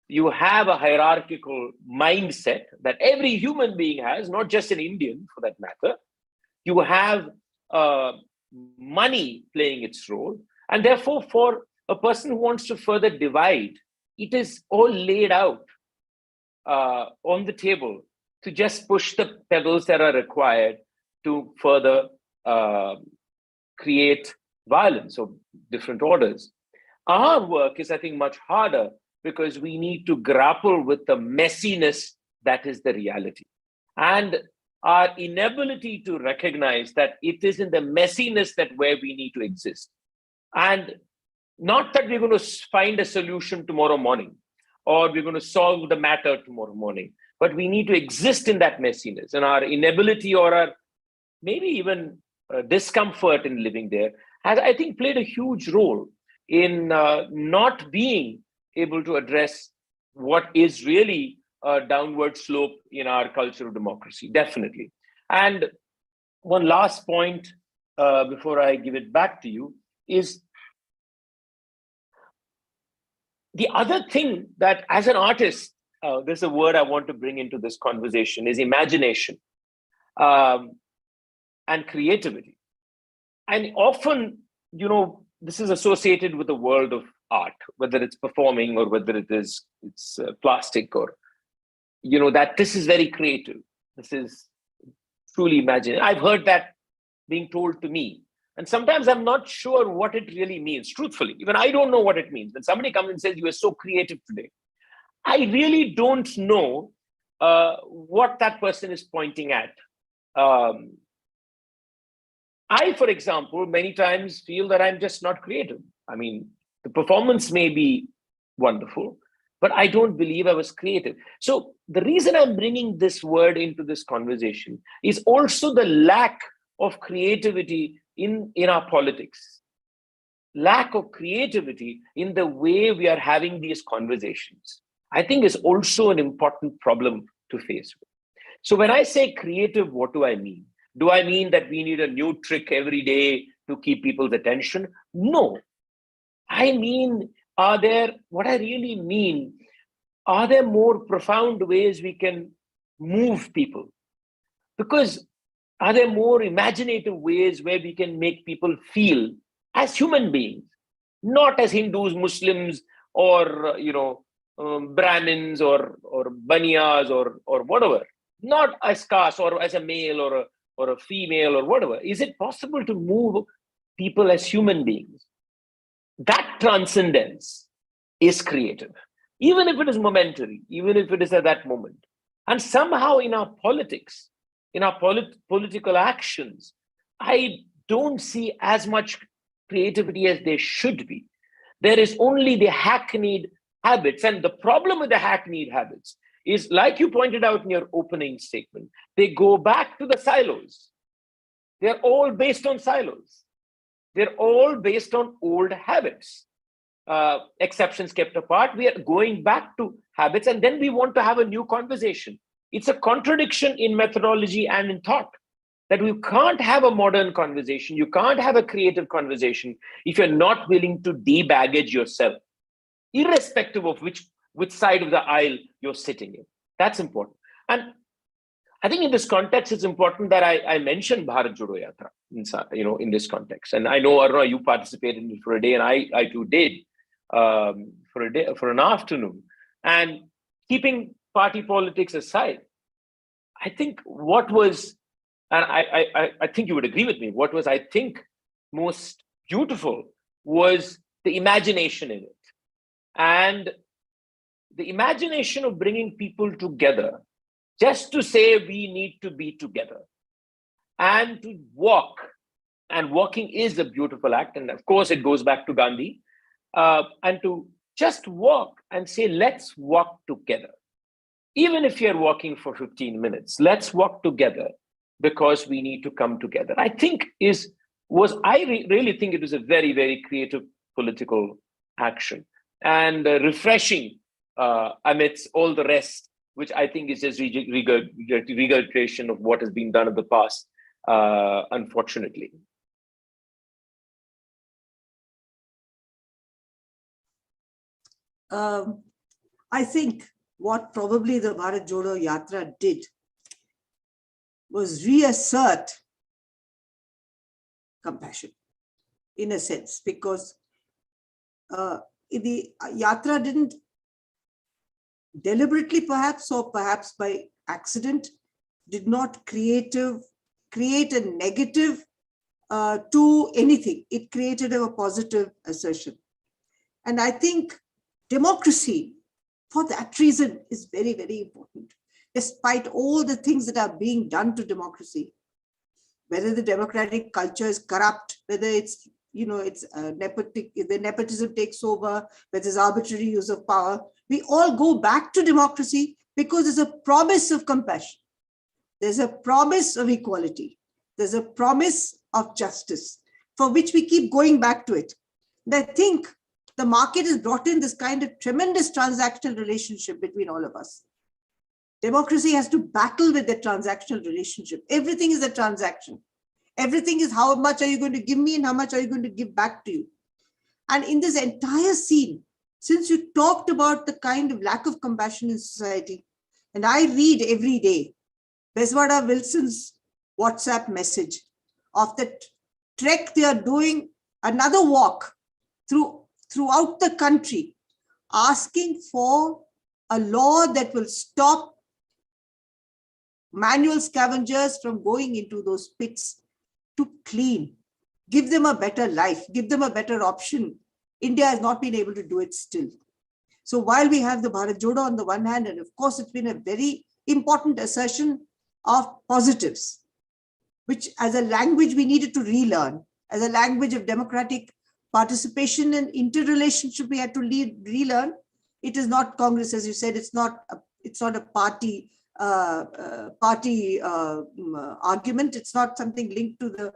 You have a hierarchical mindset that every human being has, not just an Indian for that matter. You have money playing its role. And therefore, for a person who wants to further divide, it is all laid out on the table to just push the pebbles that are required to further create violence of different orders. Our work is, I think, much harder, because we need to grapple with the messiness that is the reality. And our inability to recognize that it is in the messiness that where we need to exist. And not that we're going to find a solution tomorrow morning, or we're going to solve the matter tomorrow morning, but we need to exist in that messiness. And our inability, or our maybe even discomfort in living there, has, I think, played a huge role in not being able to address what is really a downward slope in our culture of democracy, definitely. And one last point before I give it back to you is the other thing that, as an artist, there's a word I want to bring into this conversation, is imagination and creativity. And often, this is associated with the world of art, whether it's performing or whether it's plastic, or that this is very creative, this is truly imaginative. I've heard that being told to me, And sometimes I'm not sure what it really means, truthfully. Even I don't know what it means. When somebody comes and says, you are so creative today, I really don't know what that person is pointing at. I, for example, many times feel that I'm just not creative. I mean, the performance may be wonderful, but I don't believe I was creative. So the reason I'm bringing this word into this conversation is also the lack of creativity in our politics, lack of creativity in the way we are having these conversations, I think is also an important problem to face with. So when I say creative, what do I mean? Do I mean that we need a new trick every day to keep people's attention? No. I mean, what I really mean, are there more profound ways we can move people? Because are there more imaginative ways where we can make people feel as human beings, not as Hindus, Muslims, or Brahmins or Baniyas or whatever, not as caste or as a male or a female or whatever? Is it possible to move people as human beings? That transcendence is creative, even if it is momentary, even if it is at that moment. And somehow in our politics, in our political actions, I don't see as much creativity as there should be. There is only the hackneyed habits. And the problem with the hackneyed habits is, like you pointed out in your opening statement, they go back to the silos. They're all based on silos. They're all based on old habits. Exceptions kept apart, we are going back to habits, and then we want to have a new conversation. It's a contradiction in methodology and in thought, that you can't have a modern conversation, you can't have a creative conversation if you're not willing to de-baggage yourself, irrespective of which side of the aisle you're sitting in. That's important. And I think in this context, it's important that I mention Bharat Jodo Yatra, in this context. And I know, Aruna, you participated in it for a day, and I too did, for an afternoon. And keeping party politics aside, I think what was, and I think you would agree with me, what was, I think, most beautiful was the imagination in it. And the imagination of bringing people together, just to say we need to be together and to walk. And walking is a beautiful act. And of course, it goes back to Gandhi. And to just walk and say, let's walk together. Even if you're walking for 15 minutes, let's walk together because we need to come together. I think really think it was a very, very creative political action and refreshing amidst all the rest, which I think is just regurgitation of what has been done in the past, unfortunately. I think what probably the Bharat Jodo Yatra did was reassert compassion, in a sense, because the Yatra didn't deliberately, perhaps, or perhaps by accident, did not create a negative to anything. It created a positive assertion. And I think democracy, for that reason, is very, very important. Despite all the things that are being done to democracy, whether the democratic culture is corrupt, whether it's the nepotism takes over, whether there's arbitrary use of power, we all go back to democracy because there's a promise of compassion. There's a promise of equality. There's a promise of justice, for which we keep going back to it. And I think the market has brought in this kind of tremendous transactional relationship between all of us. Democracy has to battle with the transactional relationship. Everything is a transaction. Everything is how much are you going to give me and how much are you going to give back to you. And in this entire scene, since you talked about the kind of lack of compassion in society, and I read every day Beswada Wilson's WhatsApp message of the trek they are doing, another walk throughout the country, asking for a law that will stop manual scavengers from going into those pits to clean. give them a better life, give them a better option. India has not been able to do it still. So while we have the Bharat Jodo on the one hand, and of course it's been a very important assertion of positives, which as a language we needed to relearn, as a language of democratic participation and interrelationship we had to relearn. It is not Congress, as you said, it's not a party argument. It's not something linked to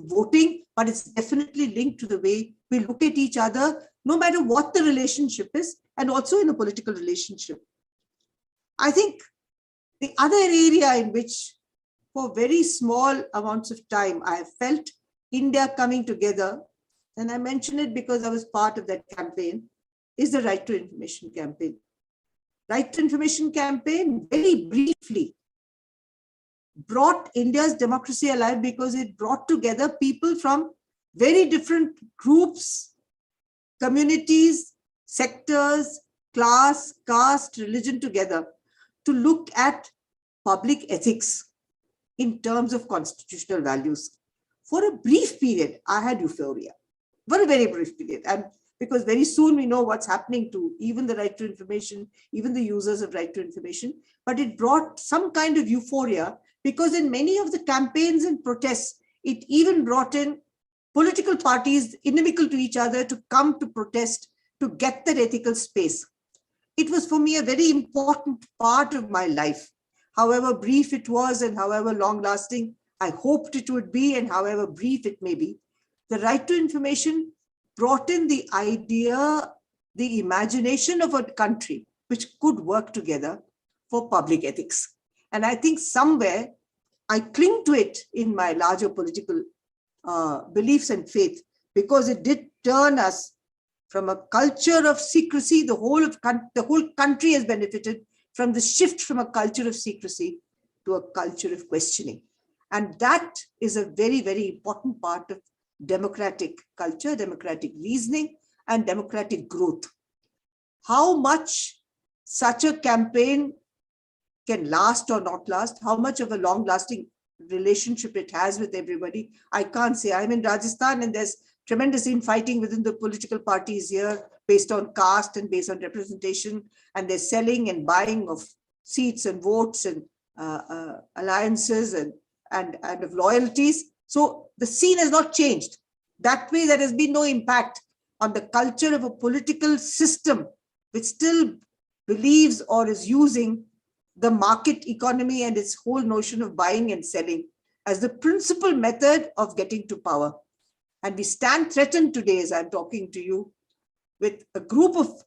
voting, but it's definitely linked to the way we look at each other, no matter what the relationship is, and also in a political relationship. I think the other area in which, for very small amounts of time, I have felt India coming together, and I mention it because I was part of that campaign, is the Right to Information campaign. Right to Information campaign, very briefly, brought India's democracy alive because it brought together people from very different groups, communities, sectors, class, caste, religion together to look at public ethics in terms of constitutional values. For a brief period, I had euphoria, for a very brief period. And because very soon we know what's happening to even the right to information, even the users of right to information, but it brought some kind of euphoria because in many of the campaigns and protests, it even brought in political parties inimical to each other to come to protest to get that ethical space. It was for me a very important part of my life. However brief it was and however long lasting I hoped it would be, and however brief it may be, the right to information brought in the idea, the imagination of a country which could work together for public ethics. And I think somewhere I cling to it in my larger political beliefs and faith, because it did turn us from a culture of secrecy. The whole country has benefited from the shift from a culture of secrecy to a culture of questioning. And that is a very, very important part of democratic culture, democratic reasoning, and democratic growth. How much such a campaign can last or not last, how much of a long-lasting relationship it has with everybody, I can't say. I'm in Rajasthan and there's tremendous infighting within the political parties here based on caste and based on representation, and they're selling and buying of seats and votes and alliances and of loyalties. So the scene has not changed. That way, there has been no impact on the culture of a political system which still believes or is using the market economy and its whole notion of buying and selling as the principal method of getting to power. And we stand threatened today, as I'm talking to you, with a group of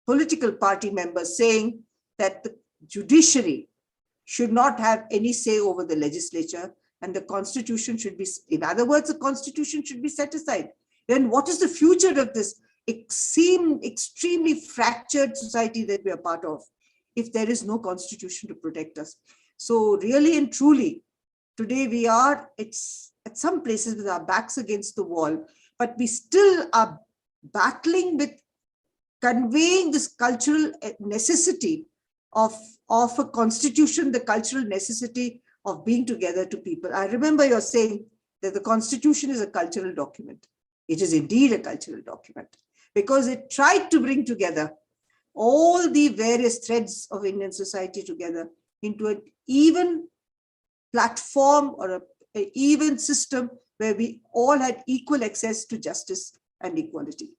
political party members saying that the judiciary should not have any say over the legislature, and the constitution should be, in other words, the constitution should be set aside. Then what is the future of this extremely fractured society that we are part of if there is no constitution to protect us? So really and truly, today we are, it's at some places with our backs against the wall, but we still are battling with conveying this cultural necessity of a constitution, the cultural necessity of being together to people. I remember you're saying that the constitution is a cultural document. It is indeed a cultural document because it tried to bring together all the various threads of Indian society together into an even platform or an even system where we all had equal access to justice and equality.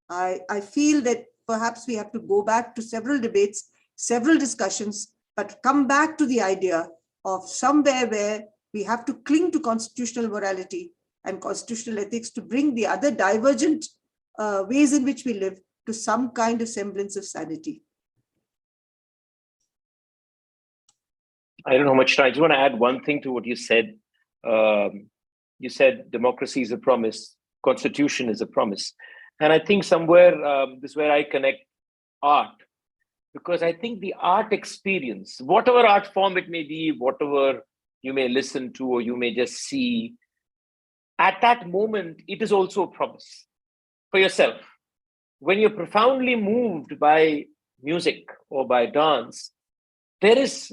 I feel that perhaps we have to go back to several debates, several discussions, but come back to the idea of somewhere where we have to cling to constitutional morality and constitutional ethics to bring the other divergent ways in which we live to some kind of semblance of sanity. I don't know how much time. I just want to add one thing to what you said. You said democracy is a promise, constitution is a promise. And I think somewhere this is where I connect art, because I think the art experience, whatever art form it may be, whatever you may listen to or you may just see, at that moment, it is also a promise for yourself. When you're profoundly moved by music or by dance, there is,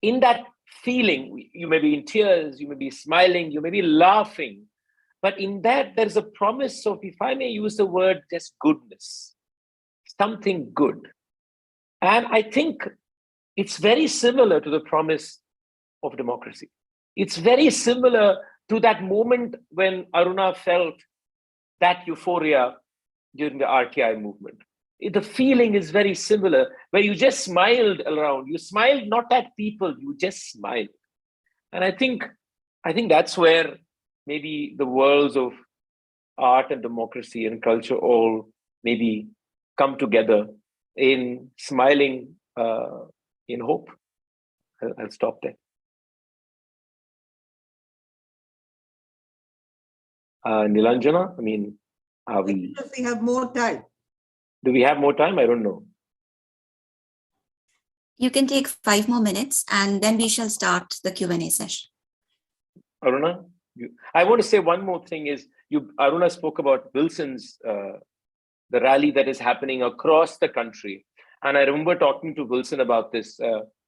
in that feeling, you may be in tears, you may be smiling, you may be laughing, But in that, there's a promise of, if I may use the word, just goodness, something good. And I think it's very similar to the promise of democracy. It's very similar to that moment when Aruna felt that euphoria during the RTI movement. The feeling is very similar, where you just smiled around. You smiled not at people, you just smiled. And I think that's where maybe the worlds of art and democracy and culture all maybe come together in smiling in hope. I'll stop there. Nilanjana, I mean, are we? If we have more time. Do we have more time? I don't know. You can take 5 more minutes and then we shall start the Q&A session. Aruna, I want to say one more thing is, Aruna spoke about Wilson's, the rally that is happening across the country. And I remember talking to Wilson about this,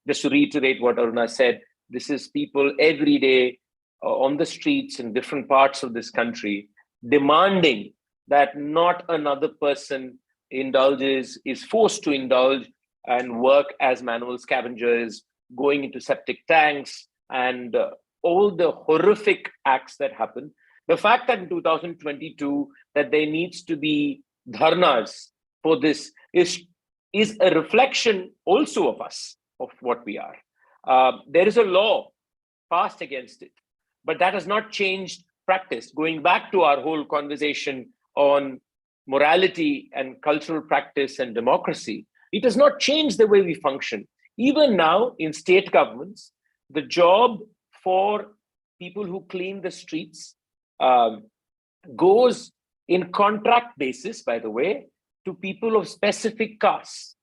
just to reiterate what Aruna said, this is people every day on the streets in different parts of this country demanding that not another person is forced to indulge and work as manual scavengers, going into septic tanks, and all the horrific acts that happen. The fact that in 2022 that there needs to be dharnas for this is a reflection also of us, of what we are. There is a law passed against it, but that has not changed practice. Going back to our whole conversation on morality and cultural practice and democracy, it has not changed the way we function. Even now in state governments, the job for people who clean the streets goes in contract basis, by the way, to people of specific castes.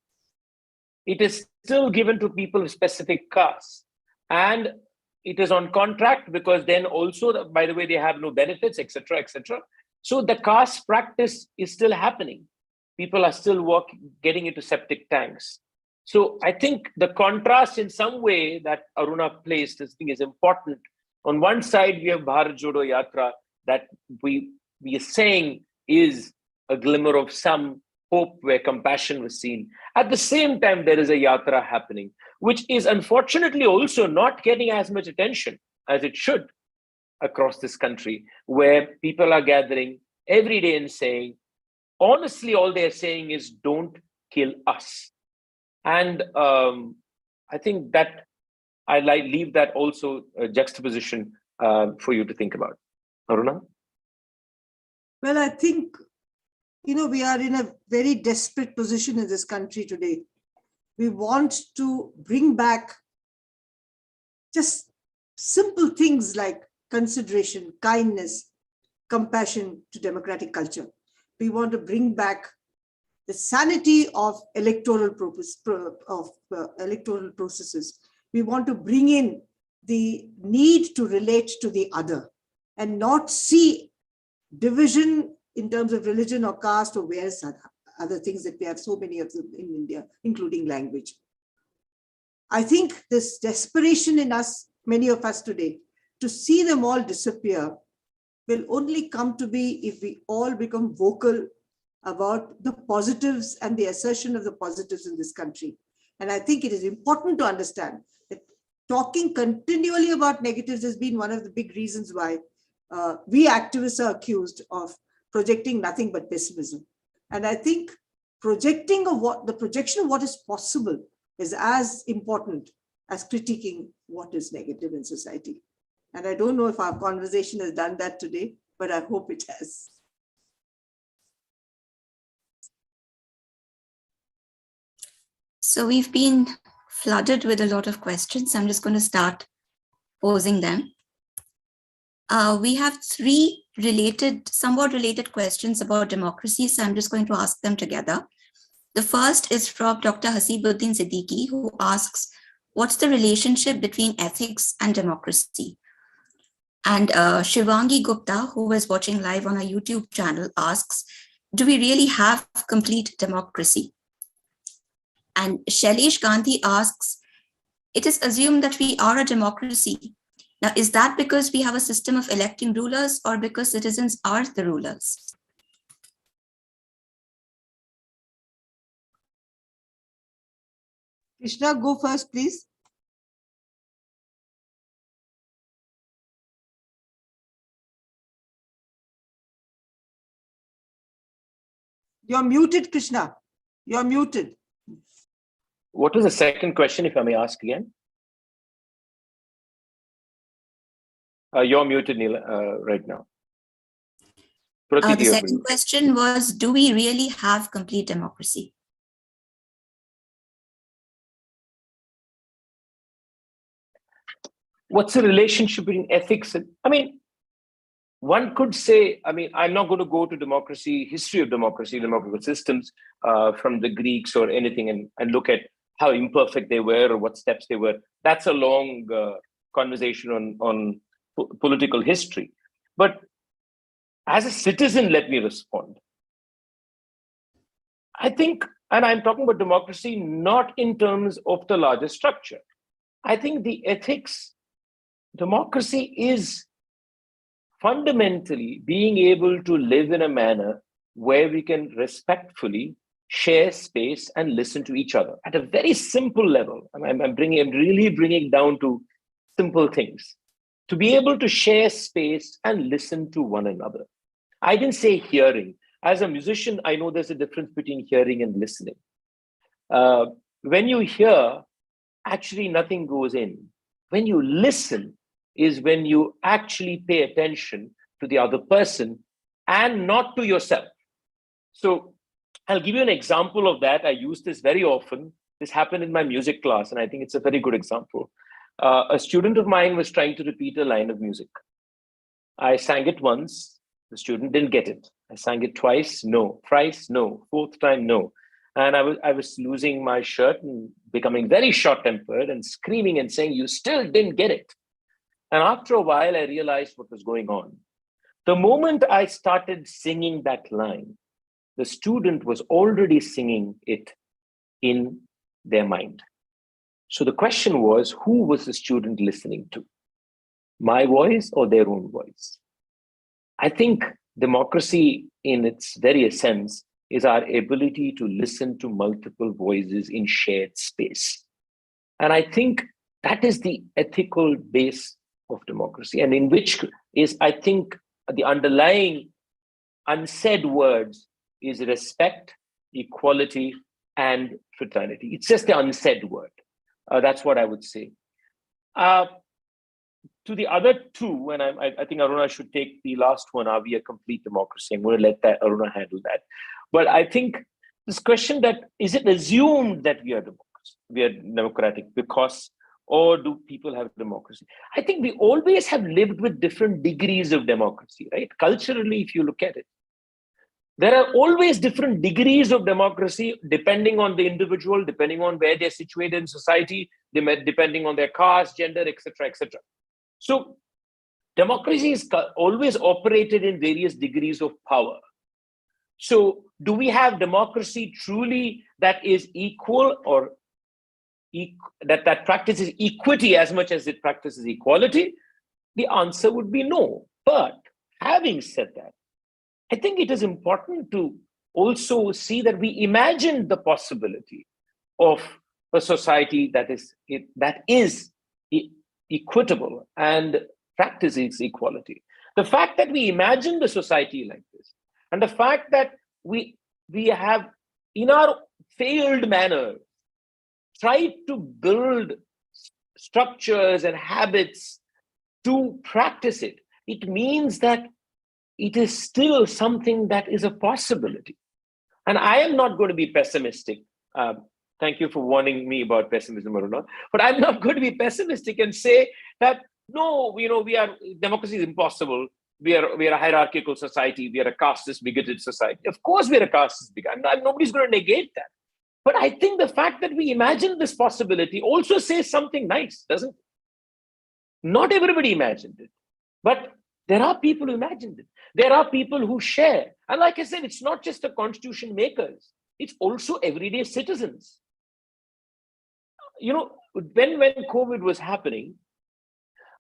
It is still given to people of specific castes. And it is on contract because then also, by the way, they have no benefits, etc., etc. So the caste practice is still happening. People are still getting into septic tanks. So I think the contrast in some way that Aruna placed, this thing is important. On one side, we have Bharat Jodo Yatra that we are saying is a glimmer of some hope where compassion was seen. At the same time, there is a yatra happening, which is unfortunately also not getting as much attention as it should across this country, where people are gathering every day and saying, honestly, all they're saying is, don't kill us. And I think that I leave that also a juxtaposition for you to think about. Aruna? Well, I think, we are in a very desperate position in this country today. We want to bring back just simple things like consideration, kindness, compassion to democratic culture. We want to bring back the sanity of electoral processes. We want to bring in the need to relate to the other and not see division in terms of religion or caste or various other things that we have so many of them in India, including language. I think this desperation in us, many of us today, to see them all disappear will only come to be if we all become vocal about the positives and the assertion of the positives in this country. And I think it is important to understand that talking continually about negatives has been one of the big reasons why we activists are accused of projecting nothing but pessimism. And I think the projection of what is possible is as important as critiquing what is negative in society. And I don't know if our conversation has done that today, but I hope it has. So we've been flooded with a lot of questions. I'm just going to start posing them. We have 3 somewhat related questions about democracy, so I'm just going to ask them together. The first is from Dr. Hasibuddin Siddiqui, who asks, what's the relationship between ethics and democracy? And Shivangi Gupta, who is watching live on our YouTube channel, asks, do we really have complete democracy? And Shailesh Gandhi asks, it is assumed that we are a democracy. Now, is that because we have a system of electing rulers or because citizens are the rulers? Krishna, go first, please. You're muted, Krishna. You're muted. What was the second question, if I may ask again? You're muted, Neil, right now. The second question was, do we really have complete democracy? What's the relationship between ethics and, one could say, I'm not going to go to democracy, history of democracy, democratic systems from the Greeks or anything and look at how imperfect they were or what steps they were. That's a long conversation on political history. But as a citizen, let me respond. I think, and I'm talking about democracy not in terms of the larger structure. I think the ethics, democracy is fundamentally being able to live in a manner where we can respectfully share space and listen to each other at a very simple level. I'm really bringing down to simple things. To be able to share space and listen to one another. I didn't say hearing. As a musician, I know there's a difference between hearing and listening. When you hear, actually nothing goes in. When you listen is when you actually pay attention to the other person and not to yourself. So I'll give you an example of that. I use this very often. This happened in my music class, and I think it's a very good example. A student of mine was trying to repeat a line of music. I sang it once. The student didn't get it. I sang it twice, no. Thrice, no. Fourth time, no. And I was losing my shirt and becoming very short-tempered and screaming and saying, "You still didn't get it." And after a while, I realized what was going on. The moment I started singing that line, the student was already singing it in their mind. So the question was, who was the student listening to? My voice or their own voice? I think democracy in its very essence is our ability to listen to multiple voices in shared space. And I think that is the ethical base of democracy, and in which is, I think, the underlying unsaid words is respect, equality, and fraternity. It's just the unsaid word. That's what I would say. To the other two, and I think Aruna should take the last one, are we a complete democracy? I'm going to let Aruna handle that. But I think this question that, is it assumed that we are democratic because, or do people have democracy? I think we always have lived with different degrees of democracy, right? Culturally, if you look at it, there are always different degrees of democracy depending on the individual, depending on where they're situated in society, depending on their caste, gender, etc., etc. So democracy is always operated in various degrees of power. So do we have democracy truly that is equal, or that practices equity as much as it practices equality? The answer would be no. But having said that, I think it is important to also see that we imagine the possibility of a society that is equitable and practices equality. The fact that we imagine the society like this, and the fact that we have, in our failed manner, tried to build structures and habits to practice it, it means that it is still something that is a possibility. And I am not going to be pessimistic. Thank you for warning me about pessimism, Aruna. But I'm not going to be pessimistic and say that, no, democracy is impossible. We are a hierarchical society. We are a casteist, bigoted society. Of course, we are a casteist, bigoted. Nobody's going to negate that. But I think the fact that we imagine this possibility also says something nice, doesn't it? Not everybody imagined it, but there are people who imagined it. There are people who share. And like I said, it's not just the constitution makers. It's also everyday citizens. When COVID was happening,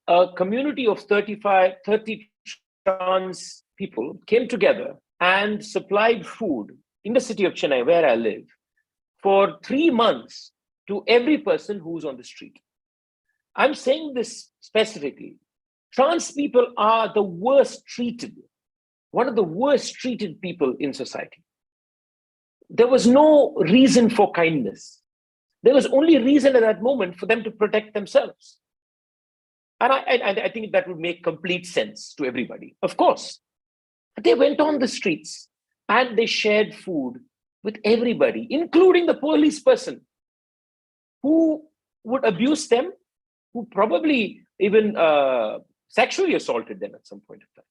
a community of 30 trans people came together and supplied food in the city of Chennai, where I live, for 3 months to every person who's on the street. I'm saying this specifically. Trans people are the worst treated, one of the worst treated people in society. There was no reason for kindness. There was only reason at that moment for them to protect themselves. And I think that would make complete sense to everybody. Of course, they went on the streets and they shared food with everybody, including the police person who would abuse them, who probably even sexually assaulted them at some point of time.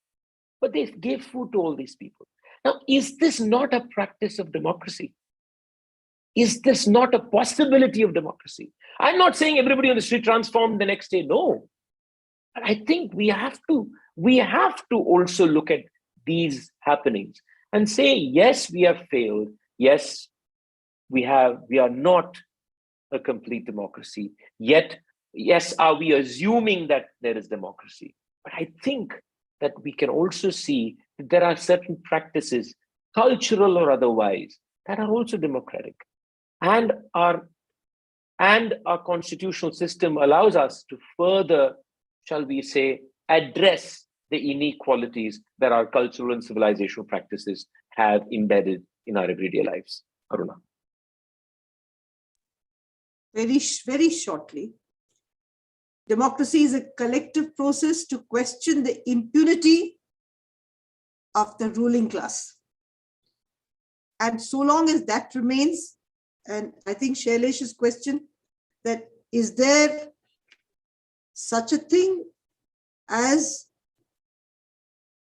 But they gave food to all these people. Now, is this not a practice of democracy? Is this not a possibility of democracy? I'm not saying everybody on the street transformed the next day. No. But I think we have to also look at these happenings and say, yes, we have failed. Yes, we are not a complete democracy. Yet, yes, are we assuming that there is democracy? But I think that we can also see that there are certain practices, cultural or otherwise, that are also democratic. And our constitutional system allows us to further, shall we say, address the inequalities that our cultural and civilizational practices have embedded in our everyday lives. Aruna. Very, very shortly, democracy is a collective process to question the impunity of the ruling class. And so long as that remains, and I think Shailesh's question, that is there such a thing as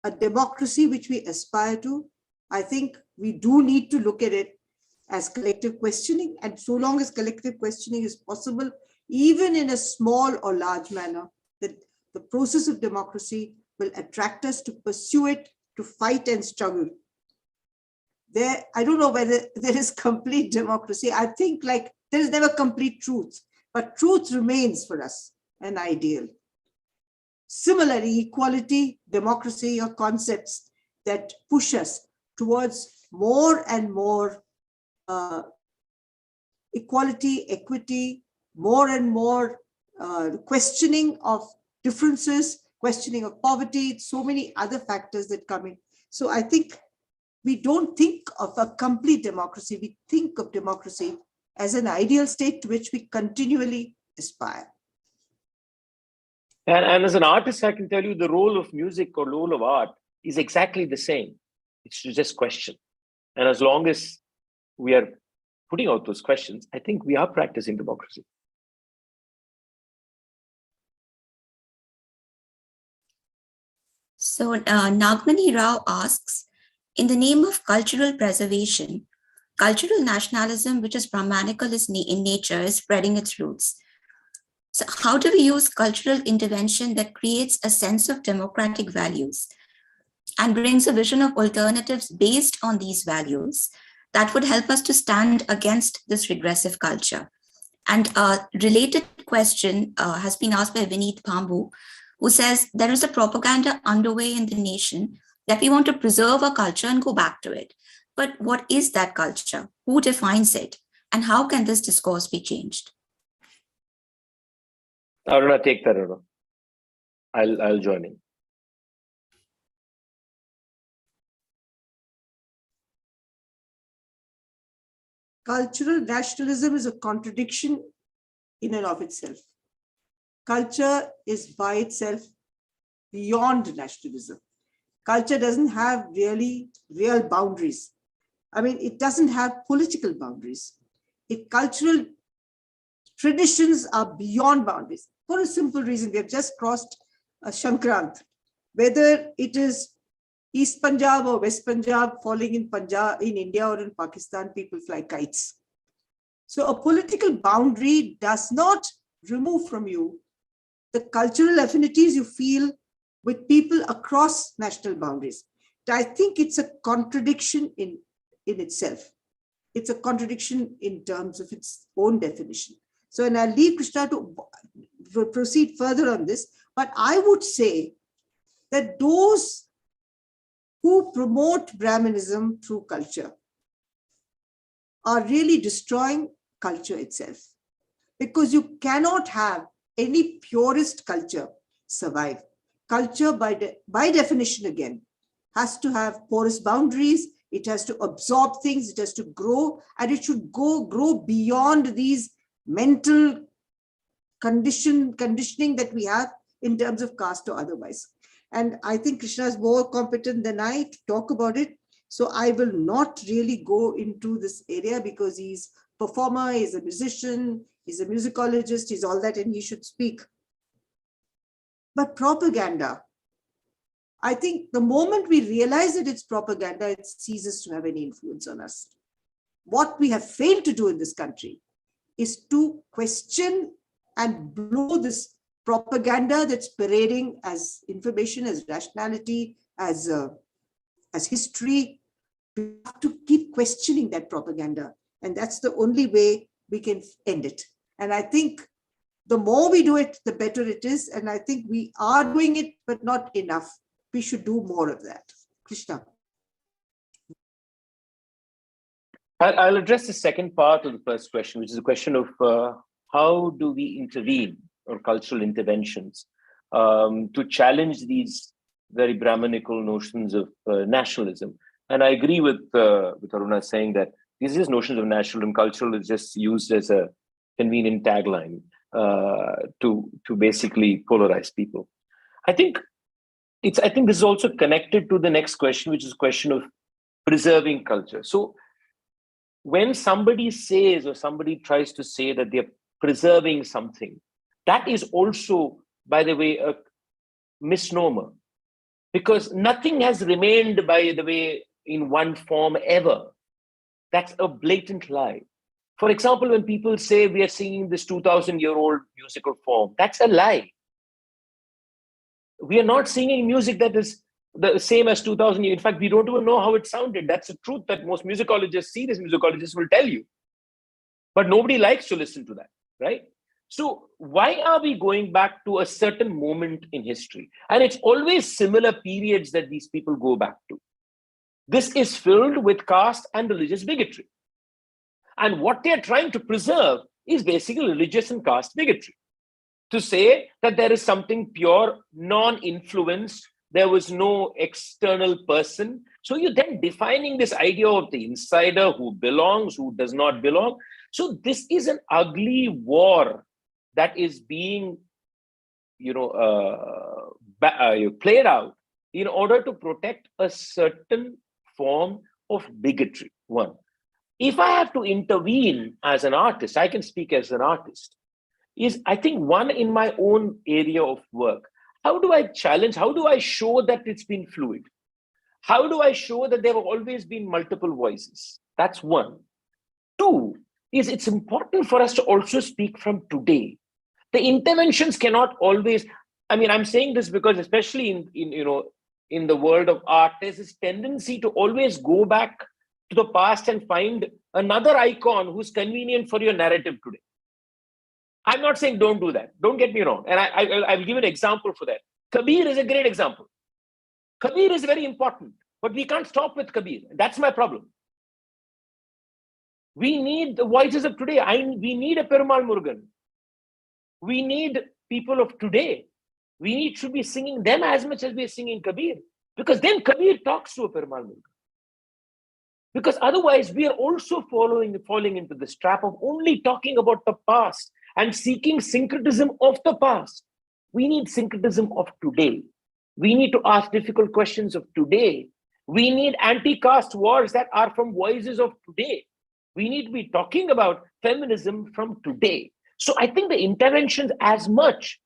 a democracy which we aspire to? I think we do need to look at it as collective questioning. And so long as collective questioning is possible, even in a small or large manner, that the process of democracy will attract us to pursue it, to fight and struggle. I don't know whether there is complete democracy. I think like there is never complete truth, but truth remains for us an ideal. Similarly, equality, democracy are concepts that push us towards more and more equality, equity, more and more questioning of differences, questioning of poverty, so many other factors that come in. So I think we don't think of a complete democracy. We think of democracy as an ideal state to which we continually aspire. And as an artist, I can tell you the role of music or role of art is exactly the same. It's to just question. And as long as we are putting out those questions, I think we are practicing democracy. So Nagmani Rao asks, in the name of cultural preservation, cultural nationalism, which is Brahmanical in nature, is spreading its roots. So how do we use cultural intervention that creates a sense of democratic values and brings a vision of alternatives based on these values that would help us to stand against this regressive culture? And a related question has been asked by Vineet Bambu, who says there is a propaganda underway in the nation that we want to preserve our culture and go back to it. But what is that culture? Who defines it? And how can this discourse be changed? Aruna, take that, Aruna. I'll join in. Cultural nationalism is a contradiction in and of itself. Culture is by itself beyond nationalism. Culture doesn't have really real boundaries. I mean, it doesn't have political boundaries. Cultural traditions are beyond boundaries for a simple reason. We have just crossed a Shankrant. Whether it is East Punjab or West Punjab falling in Punjab, in India or in Pakistan, people fly kites. So a political boundary does not remove from you the cultural affinities you feel with people across national boundaries. I think it's a contradiction in itself. It's a contradiction in terms of its own definition. So, and I'll leave Krishna to proceed further on this, But I would say that those who promote Brahmanism through culture are really destroying culture itself, because you cannot have any purist culture survive. Culture, by definition again, has to have porous boundaries. It has to absorb things. It has to grow, and it should grow beyond these mental conditioning that we have in terms of caste or otherwise. And I think Krishna is more competent than I to talk about it. So I will not really go into this area, because he's a performer, he's a musician, he's a musicologist, he's all that, and he should speak. But propaganda, I think the moment we realize that it's propaganda, it ceases to have any influence on us. What we have failed to do in this country is to question and blow this propaganda that's parading as information, as rationality, as history. We have to keep questioning that propaganda. And that's the only way we can end it. And I think the more we do it, the better it is. And I think we are doing it, but not enough. We should do more of that. Krishna. I'll address the second part of the first question, which is a question of how do we intervene, or cultural interventions, to challenge these very Brahmanical notions of nationalism. And I agree with Aruna saying that these notions of national and cultural is just used as a convenient tagline to basically polarize people. I think this is also connected to the next question, which is a question of preserving culture. So when somebody says, or somebody tries to say that they're preserving something, that is also, by the way, a misnomer, because nothing has remained, by the way, in one form ever. That's a blatant lie. For example, when people say we are singing this 2,000-year-old musical form, that's a lie. We are not singing music that is the same as 2,000 years. In fact, we don't even know how it sounded. That's a truth that most musicologists, serious musicologists, will tell you. But nobody likes to listen to that, right? So why are we going back to a certain moment in history? And it's always similar periods that these people go back to. This is filled with caste and religious bigotry. And what they're trying to preserve is basically religious and caste bigotry. To say that there is something pure, non-influenced, there was no external person. So you're then defining this idea of the insider, who belongs, who does not belong. So this is an ugly war that is being, played out in order to protect a certain form of bigotry. One, if I have to intervene as an artist, I can speak as an artist, is I think one in my own area of work. How do I challenge? How do I show that it's been fluid? How do I show that there have always been multiple voices? That's one. Two, is it's important for us to also speak from today. The interventions cannot always, I'm saying this because especially in the world of art, there's this tendency to always go back to the past and find another icon who's convenient for your narrative today. I'm not saying don't do that. Don't get me wrong. And I will give an example for that. Kabir is a great example. Kabir is very important, but we can't stop with Kabir. That's my problem. We need the voices of today. We need a Perumal Murugan. We need people of today. We should be singing them as much as we're singing Kabir, because then Kabir talks to a Perumal Murugan. Because otherwise, we are also falling into this trap of only talking about the past and seeking syncretism of the past. We need syncretism of today. We need to ask difficult questions of today. We need anti-caste wars that are from voices of today. We need to be talking about feminism from today. So I think the interventions as much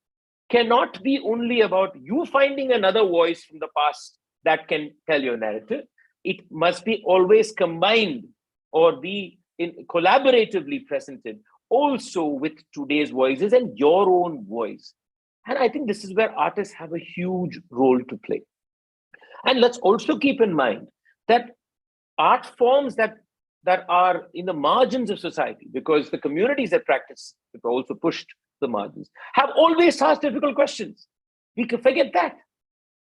cannot be only about you finding another voice from the past that can tell your narrative. It must be always combined or be collaboratively presented also with today's voices and your own voice. And I think this is where artists have a huge role to play. And let's also keep in mind that art forms that are in the margins of society, because the communities that practice, have also pushed the margins, have always asked difficult questions. We can forget that.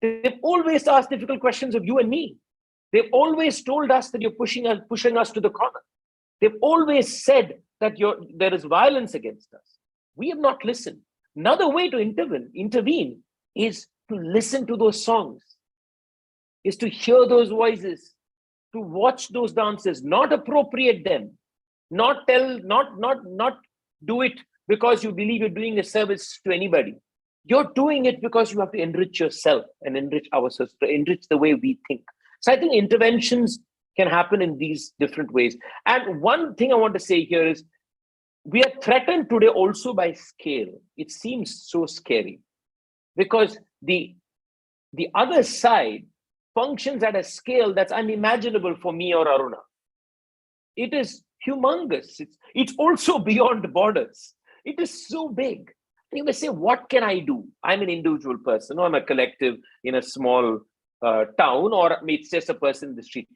They've always asked difficult questions of you and me. They've always told us that you're pushing us to the corner. They've always said that there is violence against us. We have not listened. Another way to intervene is to listen to those songs, is to hear those voices, to watch those dances, not appropriate them, not do it because you believe you're doing a service to anybody. You're doing it because you have to enrich yourself and enrich ourselves, to enrich the way we think. So I think interventions can happen in these different ways. And one thing I want to say here is, we are threatened today also by scale. It seems so scary because the other side functions at a scale that's unimaginable for me or Aruna. It is humongous. It's also beyond borders. It is so big. And you may say, what can I do? I'm an individual person, or I'm a collective in a small town, or it's just a person in the street.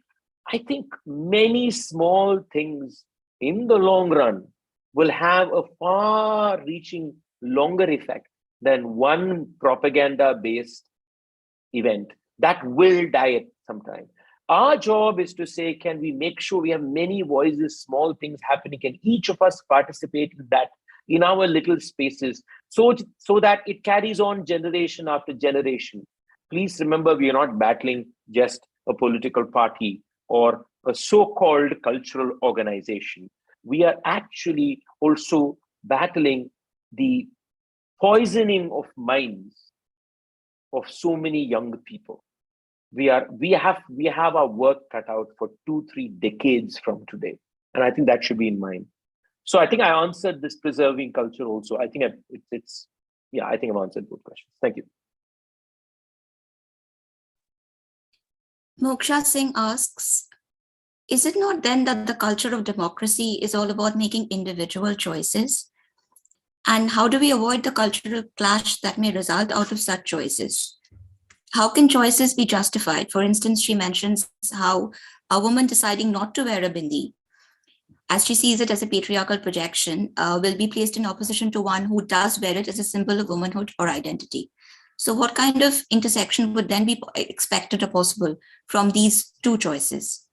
I think many small things in the long run will have a far-reaching, longer effect than one propaganda-based event that will die at some time. Our job is to say, can we make sure we have many voices, small things happening? Can each of us participate in that, in our little spaces, so that it carries on generation after generation? Please remember, we are not battling just a political party or a so-called cultural organization. We are actually also battling the poisoning of minds of so many young people. We have our work cut out for 2-3 decades from today, and I think that should be in mind. So I think I answered this preserving culture also. I think I think I've answered both questions. Thank you. Moksha Singh asks, is it not then that the culture of democracy is all about making individual choices? And how do we avoid the cultural clash that may result out of such choices? How can choices be justified? For instance, she mentions how a woman deciding not to wear a bindi, as she sees it as a patriarchal projection, will be placed in opposition to one who does wear it as a symbol of womanhood or identity. So what kind of intersection would then be expected or possible from these two choices?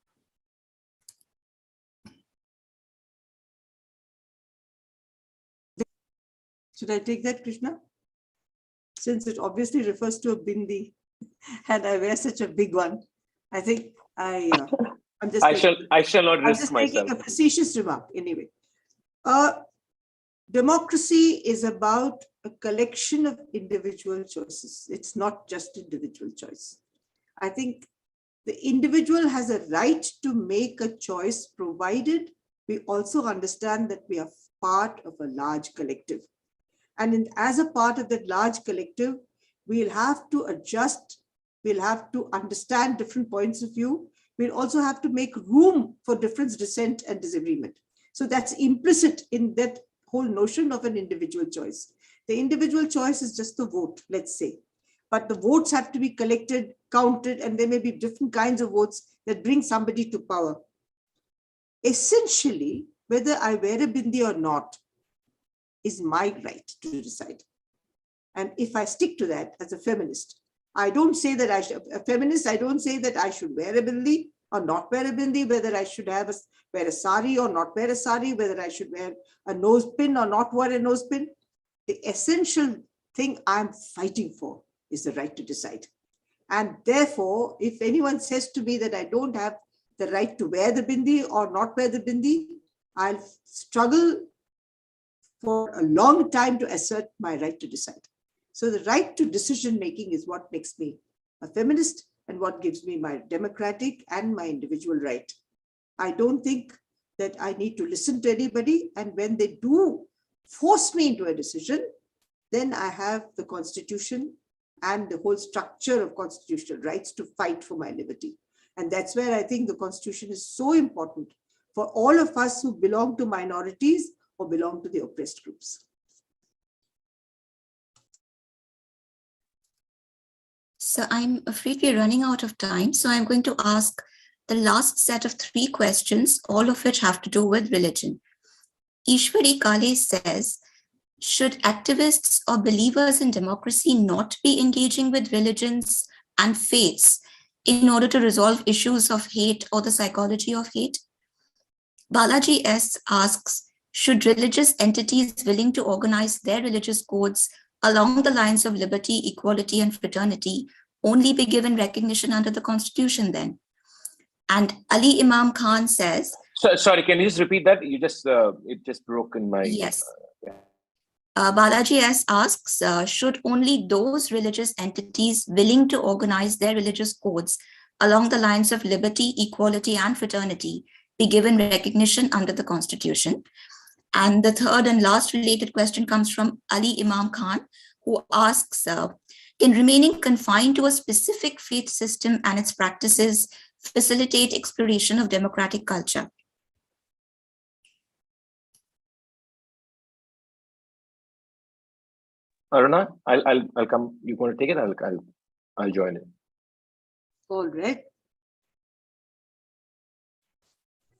Should I take that, Krishna? Since it obviously refers to a bindi and I wear such a big one, I think I shall not risk myself. Making a facetious remark anyway. Democracy is about a collection of individual choices. It's not just individual choice. I think the individual has a right to make a choice, provided we also understand that we are part of a large collective. And as a part of that large collective, we'll have to adjust, we'll have to understand different points of view. We'll also have to make room for difference, dissent, and disagreement. So that's implicit in that whole notion of an individual choice. The individual choice is just the vote, let's say. But the votes have to be collected, counted, and there may be different kinds of votes that bring somebody to power. Essentially, whether I wear a bindi or not is my right to decide. And if I stick to that as a feminist, I don't say that I don't say that I should wear a bindi or not wear a bindi, whether I should wear a sari or not wear a sari, whether I should wear a nose pin or not wear a nose pin. The essential thing I'm fighting for is the right to decide. And therefore, if anyone says to me that I don't have the right to wear the bindi or not wear the bindi, I'll struggle for a long time to assert my right to decide. So the right to decision making is what makes me a feminist and what gives me my democratic and my individual right. I don't think that I need to listen to anybody. And when they do force me into a decision, then I have the Constitution and the whole structure of constitutional rights to fight for my liberty. And that's where I think the Constitution is so important for all of us who belong to minorities or belong to the oppressed groups. So I'm afraid we're running out of time. So I'm going to ask the last set of 3 questions, all of which have to do with religion. Ishwari Kale says, Should activists or believers in democracy not be engaging with religions and faiths in order to resolve issues of hate or the psychology of hate? Balaji S. asks, should religious entities willing to organize their religious codes along the lines of liberty, equality, and fraternity only be given recognition under the Constitution then? And Ali Imam Khan says, Sorry, can you just repeat that? It just broke in my. yes. Balaji S. asks, should only those religious entities willing to organize their religious codes along the lines of liberty, equality, and fraternity be given recognition under the Constitution? And the third and last related question comes from Ali Imam Khan, who asks, can remaining confined to a specific faith system and its practices facilitate exploration of democratic culture? Aruna, I'll come. You want to take it? I'll join in. All right.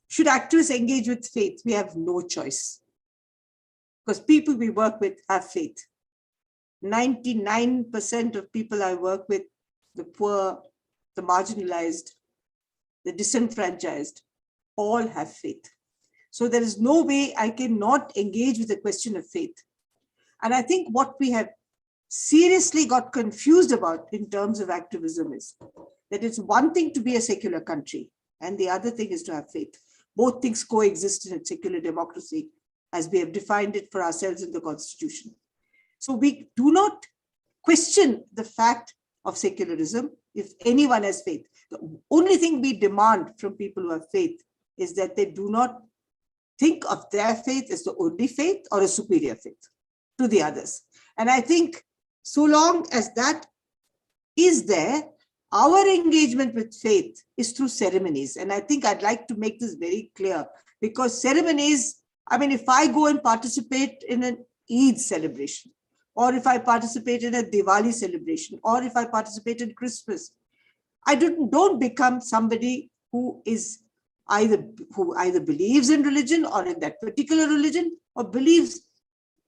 Should activists engage with faith? We have no choice. Because people we work with have faith. 99% of people I work with, the poor, the marginalized, the disenfranchised, all have faith. So there is no way I cannot engage with the question of faith. And I think what we have seriously got confused about in terms of activism is that it's one thing to be a secular country, and the other thing is to have faith. Both things coexist in a secular democracy, as we have defined it for ourselves in the Constitution. So we do not question the fact of secularism if anyone has faith. The only thing we demand from people who have faith is that they do not think of their faith as the only faith or a superior faith to the others. And I think so long as that is there, our engagement with faith is through ceremonies. And I think I'd like to make this very clear, because ceremonies, I mean, if I go and participate in an Eid celebration, or if I participate in a Diwali celebration, or if I participate in Christmas, I don't become somebody who either believes in religion or in that particular religion, or believes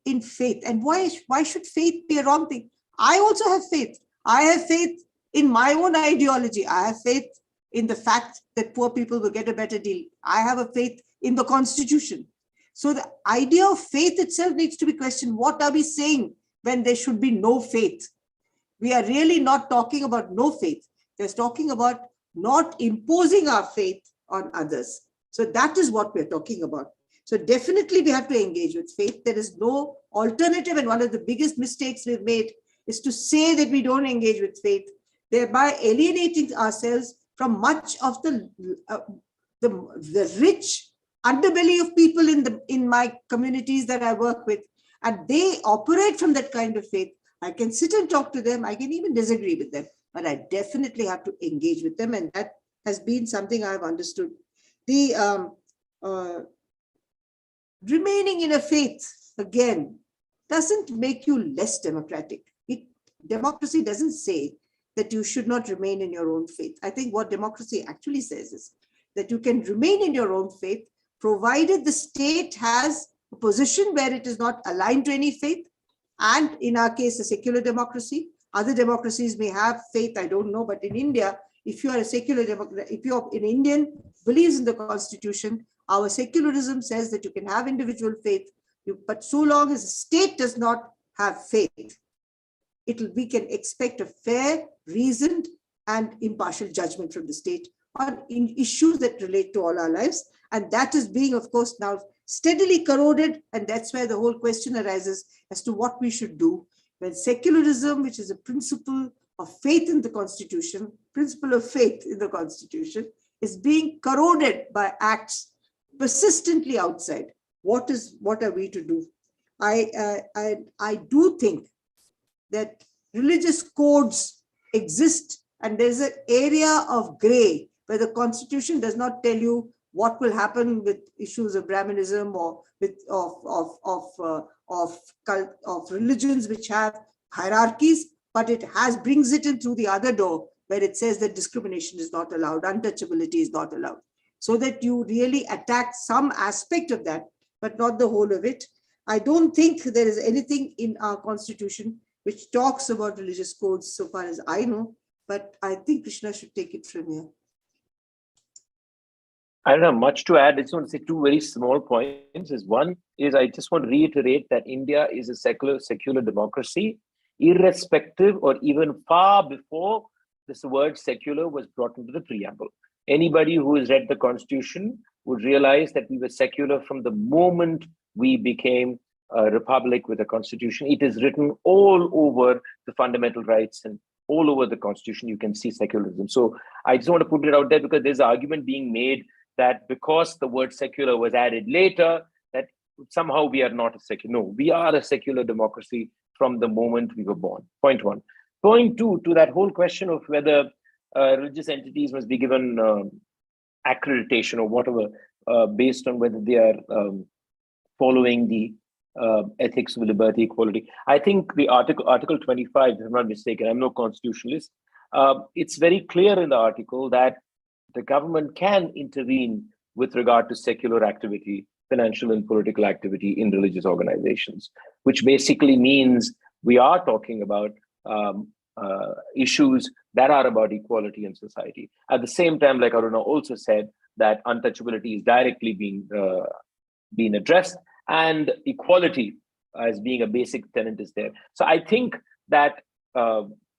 in faith. And why should faith be a wrong thing? I also have faith. I have faith in my own ideology. I have faith in the fact that poor people will get a better deal. I have a faith in the Constitution. So the idea of faith itself needs to be questioned. What are we saying when there should be no faith? We are really not talking about no faith. We're talking about not imposing our faith on others. So that is what we're talking about. So definitely we have to engage with faith. There is no alternative. And one of the biggest mistakes we've made is to say that we don't engage with faith, thereby alienating ourselves from much of the rich underbelly of people in my communities that I work with. And they operate from that kind of faith. I can sit and talk to them. I can even disagree with them, but I definitely have to engage with them. And that has been something I've understood. The remaining in a faith, again, doesn't make you less democratic. Democracy doesn't say that you should not remain in your own faith. I think what democracy actually says is that you can remain in your own faith, provided the state has a position where it is not aligned to any faith. And in our case, a secular democracy. Other democracies may have faith, I don't know. But in India, if you are a secular democrat, if you're an Indian, believes in the Constitution, our secularism says that you can have individual faith, but so long as the state does not have faith, we can expect a fair, reasoned, and impartial judgment from the state on issues that relate to all our lives. And that is being, of course, now steadily corroded. And that's where the whole question arises as to what we should do when secularism, which is a principle of faith in the Constitution, principle of faith in the Constitution, is being corroded by acts persistently outside. What are we to do? I do think that religious codes exist, and there's an area of gray where the Constitution does not tell you what will happen with issues of Brahmanism or with of religions which have hierarchies, but it brings it in through the other door where it says that discrimination is not allowed, untouchability is not allowed, so that you really attack some aspect of that, but not the whole of it. I don't think there is anything in our constitution which talks about religious codes so far as I know, but I think Krishna should take it from here. I don't have much to add. I just want to say two very small points. One is I just want to reiterate that India is a secular democracy, irrespective or even far before this word secular was brought into the preamble. Anybody who has read the Constitution would realize that we were secular from the moment we became a republic with a constitution. It is written all over the fundamental rights and all over the Constitution. You can see secularism. So I just want to put it out there because there's an argument being made that because the word secular was added later, that somehow we are not a secular. No, we are a secular democracy from the moment we were born. Point one. Point two, to that whole question of whether religious entities must be given accreditation or whatever, based on whether they are following the ethics of liberty, equality. I think the Article 25, if I'm not mistaken, I'm no constitutionalist. It's very clear in the article that the government can intervene with regard to secular activity, financial and political activity in religious organizations, which basically means we are talking about issues that are about equality in society. At the same time, like Aruna also said, that untouchability is directly being addressed, and equality as being a basic tenet is there. So I think that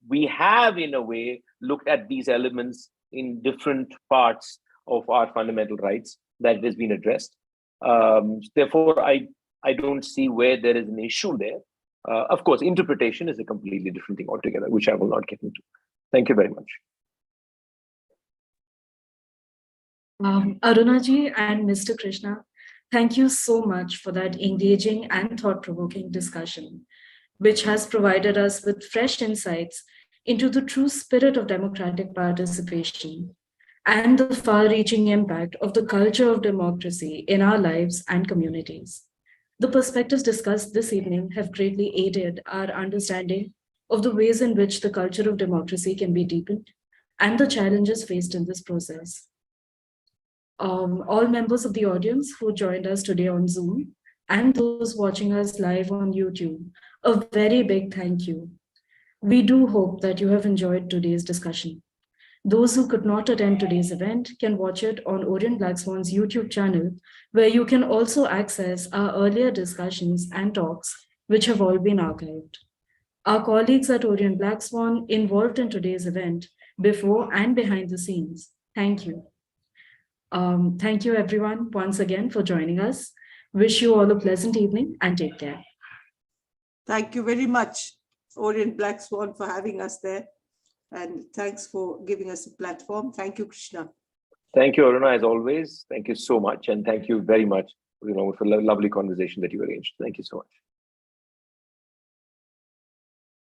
we have, in a way, looked at these elements in different parts of our fundamental rights that has been addressed. Therefore, I don't see where there is an issue there. Of course, interpretation is a completely different thing altogether, which I will not get into. Thank you very much. Arunaji and Mr. Krishna, thank you so much for that engaging and thought-provoking discussion, which has provided us with fresh insights into the true spirit of democratic participation and the far-reaching impact of the culture of democracy in our lives and communities. The perspectives discussed this evening have greatly aided our understanding of the ways in which the culture of democracy can be deepened and the challenges faced in this process. All members of the audience who joined us today on Zoom and those watching us live on YouTube, a very big thank you. We do hope that you have enjoyed today's discussion. Those who could not attend today's event can watch it on Orient Black Swan's YouTube channel, where you can also access our earlier discussions and talks, which have all been archived. Our colleagues at Orient Black Swan involved in today's event, before and behind the scenes, thank you. Thank you everyone once again for joining us. Wish you all a pleasant evening and take care. Thank you very much, Orient Black Swan, for having us there. And thanks for giving us a platform. Thank you, Krishna. Thank you, Aruna, as always. Thank you so much. And thank you very much, for the lovely conversation that you arranged. Thank you so much.